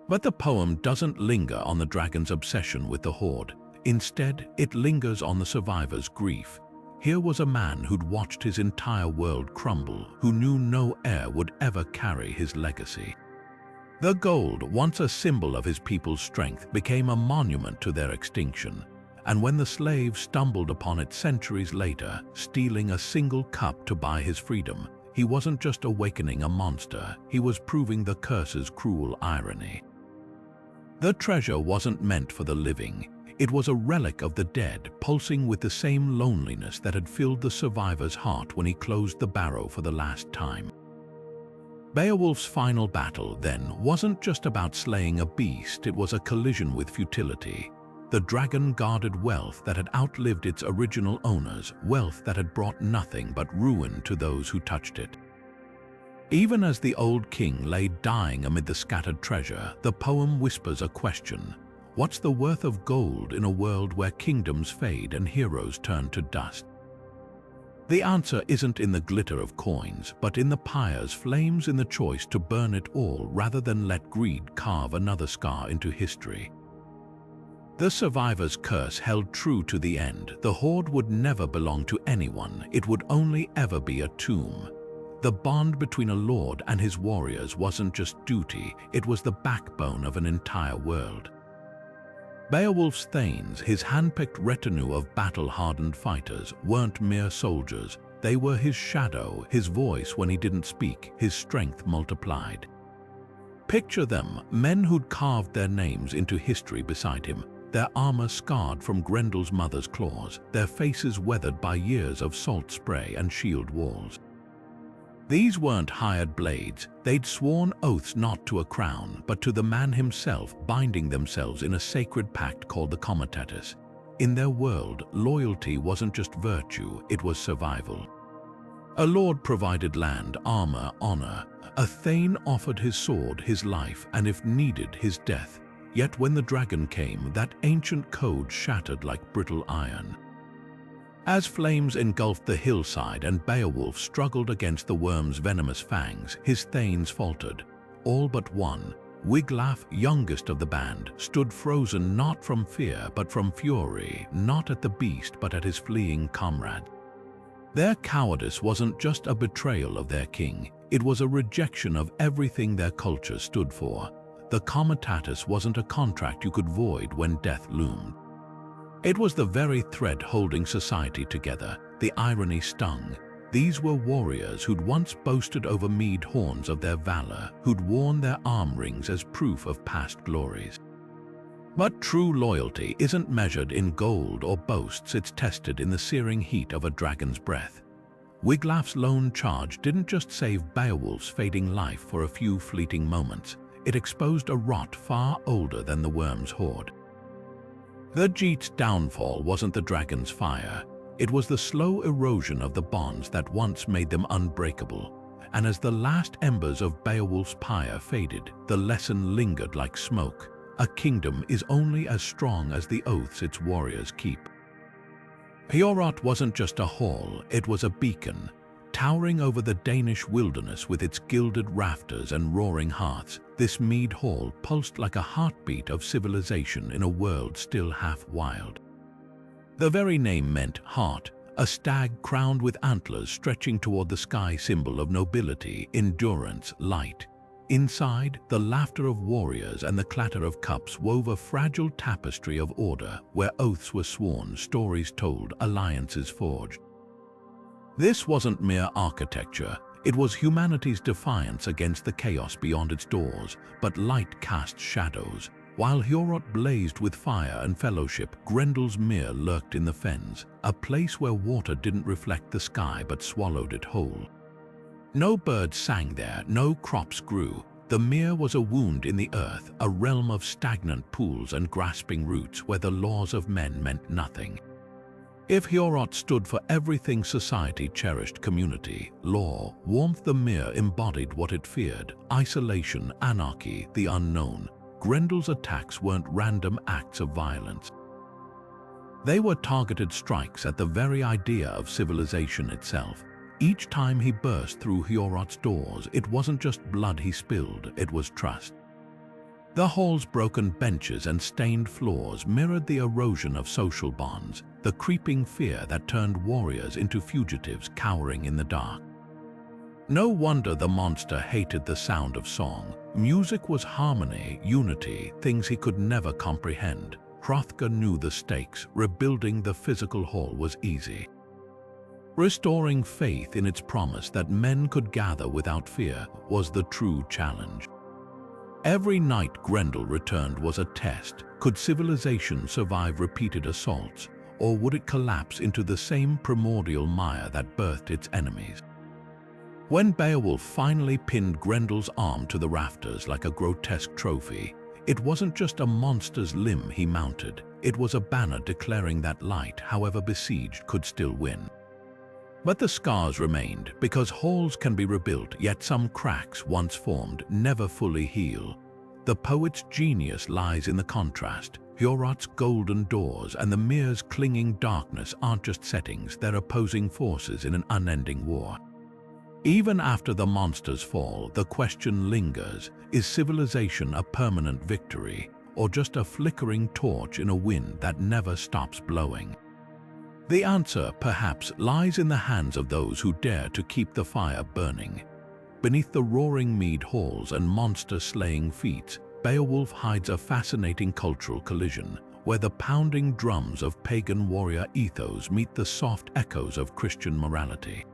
But the poem doesn't linger on the dragon's obsession with the hoard. Instead, it lingers on the survivor's grief. Here was a man who'd watched his entire world crumble, who knew no heir would ever carry his legacy. The gold, once a symbol of his people's strength, became a monument to their extinction. And when the slave stumbled upon it centuries later, stealing a single cup to buy his freedom, he wasn't just awakening a monster, he was proving the curse's cruel irony. The treasure wasn't meant for the living. It was a relic of the dead, pulsing with the same loneliness that had filled the survivor's heart when he closed the barrow for the last time. Beowulf's final battle, then, wasn't just about slaying a beast, it was a collision with futility. The dragon guarded wealth that had outlived its original owners, wealth that had brought nothing but ruin to those who touched it. Even as the old king lay dying amid the scattered treasure, the poem whispers a question. What's the worth of gold in a world where kingdoms fade and heroes turn to dust? The answer isn't in the glitter of coins, but in the pyre's flames, in the choice to burn it all rather than let greed carve another scar into history. The survivor's curse held true to the end. The hoard would never belong to anyone, it would only ever be a tomb. The bond between a lord and his warriors wasn't just duty, it was the backbone of an entire world. Beowulf's thanes, his hand-picked retinue of battle-hardened fighters, weren't mere soldiers. They were his shadow, his voice when he didn't speak, his strength multiplied. Picture them, men who'd carved their names into history beside him, their armor scarred from Grendel's mother's claws, their faces weathered by years of salt spray and shield walls. These weren't hired blades. They'd sworn oaths not to a crown, but to the man himself, binding themselves in a sacred pact called the comitatus. In their world, loyalty wasn't just virtue, it was survival. A lord provided land, armor, honor. A thane offered his sword, his life, and if needed, his death. Yet when the dragon came, that ancient code shattered like brittle iron. As flames engulfed the hillside and Beowulf struggled against the worm's venomous fangs, his thanes faltered. All but one, Wiglaf, youngest of the band, stood frozen not from fear but from fury, not at the beast but at his fleeing comrade. Their cowardice wasn't just a betrayal of their king, it was a rejection of everything their culture stood for. The comitatus wasn't a contract you could void when death loomed. It was the very thread holding society together. The irony stung. These were warriors who'd once boasted over mead horns of their valor, who'd worn their arm rings as proof of past glories. But true loyalty isn't measured in gold or boasts, it's tested in the searing heat of a dragon's breath. Wiglaf's lone charge didn't just save Beowulf's fading life for a few fleeting moments, it exposed a rot far older than the worm's horde. The Geats' downfall wasn't the dragon's fire, it was the slow erosion of the bonds that once made them unbreakable. And as the last embers of Beowulf's pyre faded, the lesson lingered like smoke. A kingdom is only as strong as the oaths its warriors keep. Heorot wasn't just a hall, it was a beacon. Towering over the Danish wilderness with its gilded rafters and roaring hearths, this mead hall pulsed like a heartbeat of civilization in a world still half wild. The very name meant heart, a stag crowned with antlers stretching toward the sky, symbol of nobility, endurance, light. Inside, the laughter of warriors and the clatter of cups wove a fragile tapestry of order where oaths were sworn, stories told, alliances forged. This wasn't mere architecture, it was humanity's defiance against the chaos beyond its doors, but light cast shadows. While Heorot blazed with fire and fellowship, Grendel's mere lurked in the fens, a place where water didn't reflect the sky but swallowed it whole. No birds sang there, no crops grew. The mere was a wound in the earth, a realm of stagnant pools and grasping roots where the laws of men meant nothing. If Heorot stood for everything society cherished, community, law, warmth, the mere embodied what it feared, isolation, anarchy, the unknown. Grendel's attacks weren't random acts of violence. They were targeted strikes at the very idea of civilization itself. Each time he burst through Heorot's doors, it wasn't just blood he spilled, it was trust. The hall's broken benches and stained floors mirrored the erosion of social bonds, the creeping fear that turned warriors into fugitives cowering in the dark. No wonder the monster hated the sound of song. Music was harmony, unity, things he could never comprehend. Hrothgar knew the stakes. Rebuilding the physical hall was easy. Restoring faith in its promise that men could gather without fear was the true challenge. Every night Grendel returned was a test. Could civilization survive repeated assaults, or would it collapse into the same primordial mire that birthed its enemies? When Beowulf finally pinned Grendel's arm to the rafters like a grotesque trophy, it wasn't just a monster's limb he mounted, it was a banner declaring that light, however besieged, could still win. But the scars remained, because halls can be rebuilt, yet some cracks once formed never fully heal. The poet's genius lies in the contrast. Heorot's golden doors and the mere's clinging darkness aren't just settings, they're opposing forces in an unending war. Even after the monster's fall, the question lingers, is civilization a permanent victory, or just a flickering torch in a wind that never stops blowing? The answer, perhaps, lies in the hands of those who dare to keep the fire burning. Beneath the roaring mead halls and monster-slaying feats, Beowulf hides a fascinating cultural collision, where the pounding drums of pagan warrior ethos meet the soft echoes of Christian morality.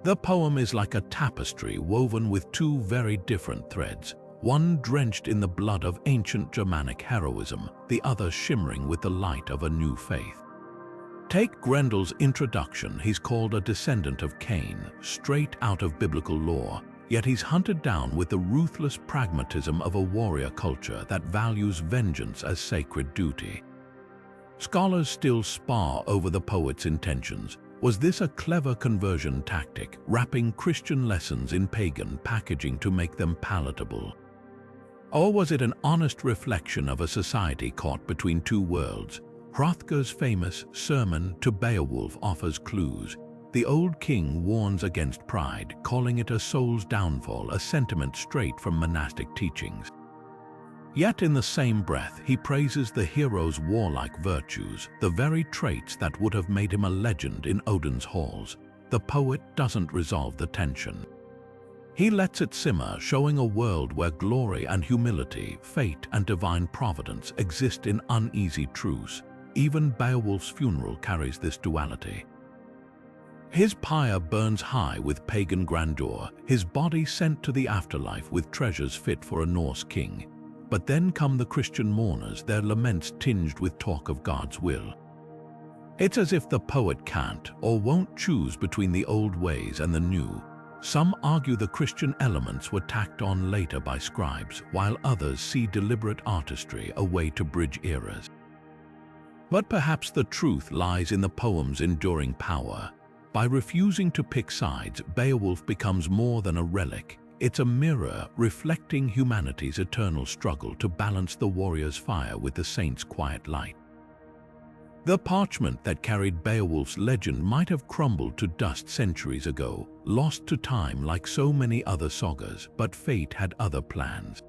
The poem is like a tapestry woven with two very different threads, one drenched in the blood of ancient Germanic heroism, the other shimmering with the light of a new faith. Take Grendel's introduction. He's called a descendant of Cain, straight out of biblical lore, yet he's hunted down with the ruthless pragmatism of a warrior culture that values vengeance as sacred duty. Scholars still spar over the poet's intentions. Was this a clever conversion tactic, wrapping Christian lessons in pagan packaging to make them palatable? Or was it an honest reflection of a society caught between two worlds? Hrothgar's famous Sermon to Beowulf offers clues. The old king warns against pride, calling it a soul's downfall, a sentiment straight from monastic teachings. Yet in the same breath, he praises the hero's warlike virtues, the very traits that would have made him a legend in Odin's halls. The poet doesn't resolve the tension. He lets it simmer, showing a world where glory and humility, fate and divine providence exist in uneasy truce. Even Beowulf's funeral carries this duality. His pyre burns high with pagan grandeur, his body sent to the afterlife with treasures fit for a Norse king. But then come the Christian mourners, their laments tinged with talk of God's will. It's as if the poet can't or won't choose between the old ways and the new. Some argue the Christian elements were tacked on later by scribes, while others see deliberate artistry, a way to bridge eras. But perhaps the truth lies in the poem's enduring power. By refusing to pick sides, Beowulf becomes more than a relic. It's a mirror reflecting humanity's eternal struggle to balance the warrior's fire with the saint's quiet light. The parchment that carried Beowulf's legend might have crumbled to dust centuries ago, lost to time like so many other sagas, but fate had other plans.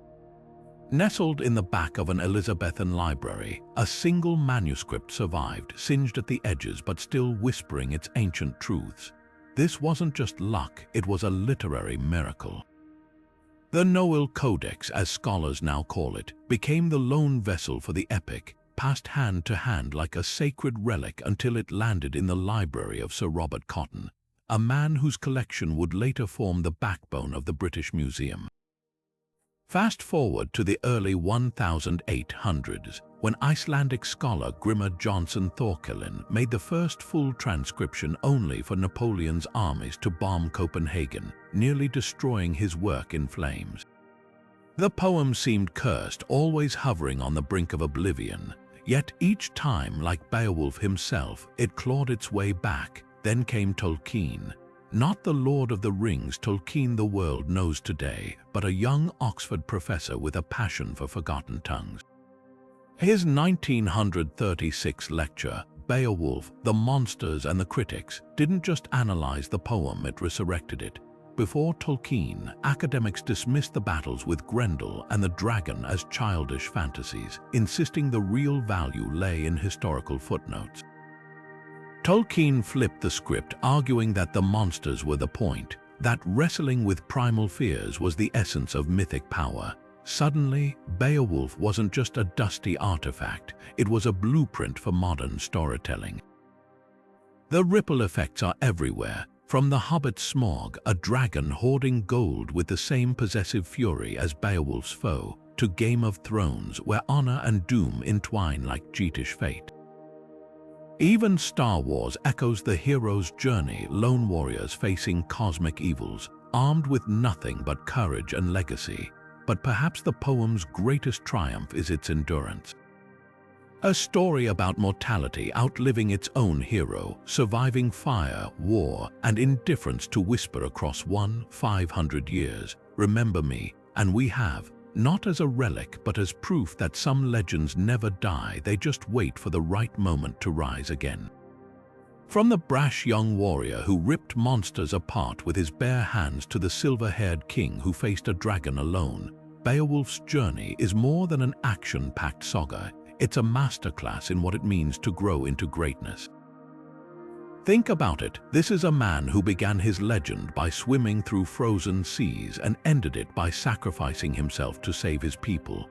Nestled in the back of an Elizabethan library, a single manuscript survived, singed at the edges but still whispering its ancient truths. This wasn't just luck, it was a literary miracle. The Noel Codex, as scholars now call it, became the lone vessel for the epic, passed hand to hand like a sacred relic until it landed in the library of Sir Robert Cotton, a man whose collection would later form the backbone of the British Museum. Fast forward to the early 1800s, when Icelandic scholar Grimur Jónsson Thorkelin made the first full transcription only for Napoleon's armies to bomb Copenhagen, nearly destroying his work in flames. The poem seemed cursed, always hovering on the brink of oblivion, yet each time, like Beowulf himself, it clawed its way back. Then came Tolkien. Not the Lord of the Rings Tolkien the world knows today, but a young Oxford professor with a passion for forgotten tongues. His 1936 lecture, Beowulf, the Monsters and the Critics, didn't just analyze the poem, it resurrected it. Before Tolkien, academics dismissed the battles with Grendel and the dragon as childish fantasies, insisting the real value lay in historical footnotes. Tolkien flipped the script, arguing that the monsters were the point, that wrestling with primal fears was the essence of mythic power. Suddenly, Beowulf wasn't just a dusty artifact, it was a blueprint for modern storytelling. The ripple effects are everywhere, from the Hobbit Smaug, a dragon hoarding gold with the same possessive fury as Beowulf's foe, to Game of Thrones, where honor and doom entwine like Geatish fate. Even Star Wars echoes the hero's journey, lone warriors facing cosmic evils, armed with nothing but courage and legacy. But perhaps the poem's greatest triumph is its endurance. A story about mortality outliving its own hero, surviving fire, war, and indifference to whisper across 500 years, "Remember me," and we have, not as a relic but as proof that some legends never die, they just wait for the right moment to rise again. From the brash young warrior who ripped monsters apart with his bare hands to the silver-haired king who faced a dragon alone, Beowulf's journey is more than an action-packed saga. It's a masterclass in what it means to grow into greatness. Think about it, this is a man who began his legend by swimming through frozen seas and ended it by sacrificing himself to save his people.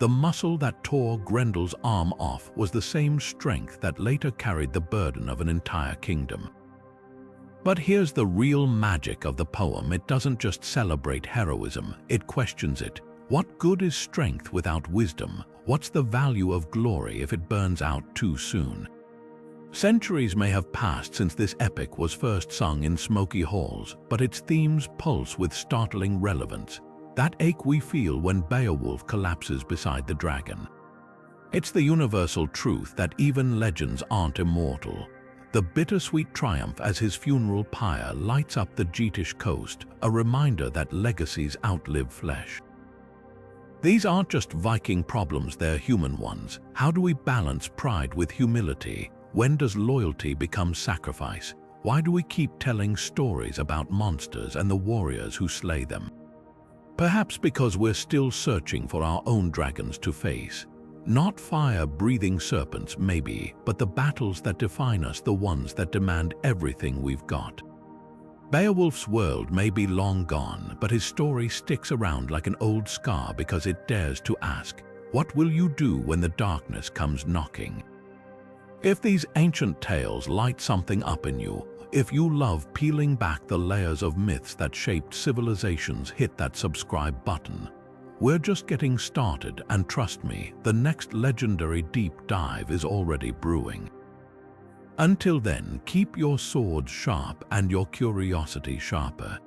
The muscle that tore Grendel's arm off was the same strength that later carried the burden of an entire kingdom. But here's the real magic of the poem. It doesn't just celebrate heroism, it questions it. What good is strength without wisdom? What's the value of glory if it burns out too soon? Centuries may have passed since this epic was first sung in smoky halls, but its themes pulse with startling relevance. That ache we feel when Beowulf collapses beside the dragon. It's the universal truth that even legends aren't immortal. The bittersweet triumph as his funeral pyre lights up the Geatish coast, a reminder that legacies outlive flesh. These aren't just Viking problems, they're human ones. How do we balance pride with humility? When does loyalty become sacrifice? Why do we keep telling stories about monsters and the warriors who slay them? Perhaps because we're still searching for our own dragons to face. Not fire-breathing serpents, maybe, but the battles that define us, the ones that demand everything we've got. Beowulf's world may be long gone, but his story sticks around like an old scar because it dares to ask, what will you do when the darkness comes knocking? If these ancient tales light something up in you, if you love peeling back the layers of myths that shaped civilizations, hit that subscribe button. We're just getting started, and trust me, the next legendary deep dive is already brewing. Until then, keep your swords sharp and your curiosity sharper.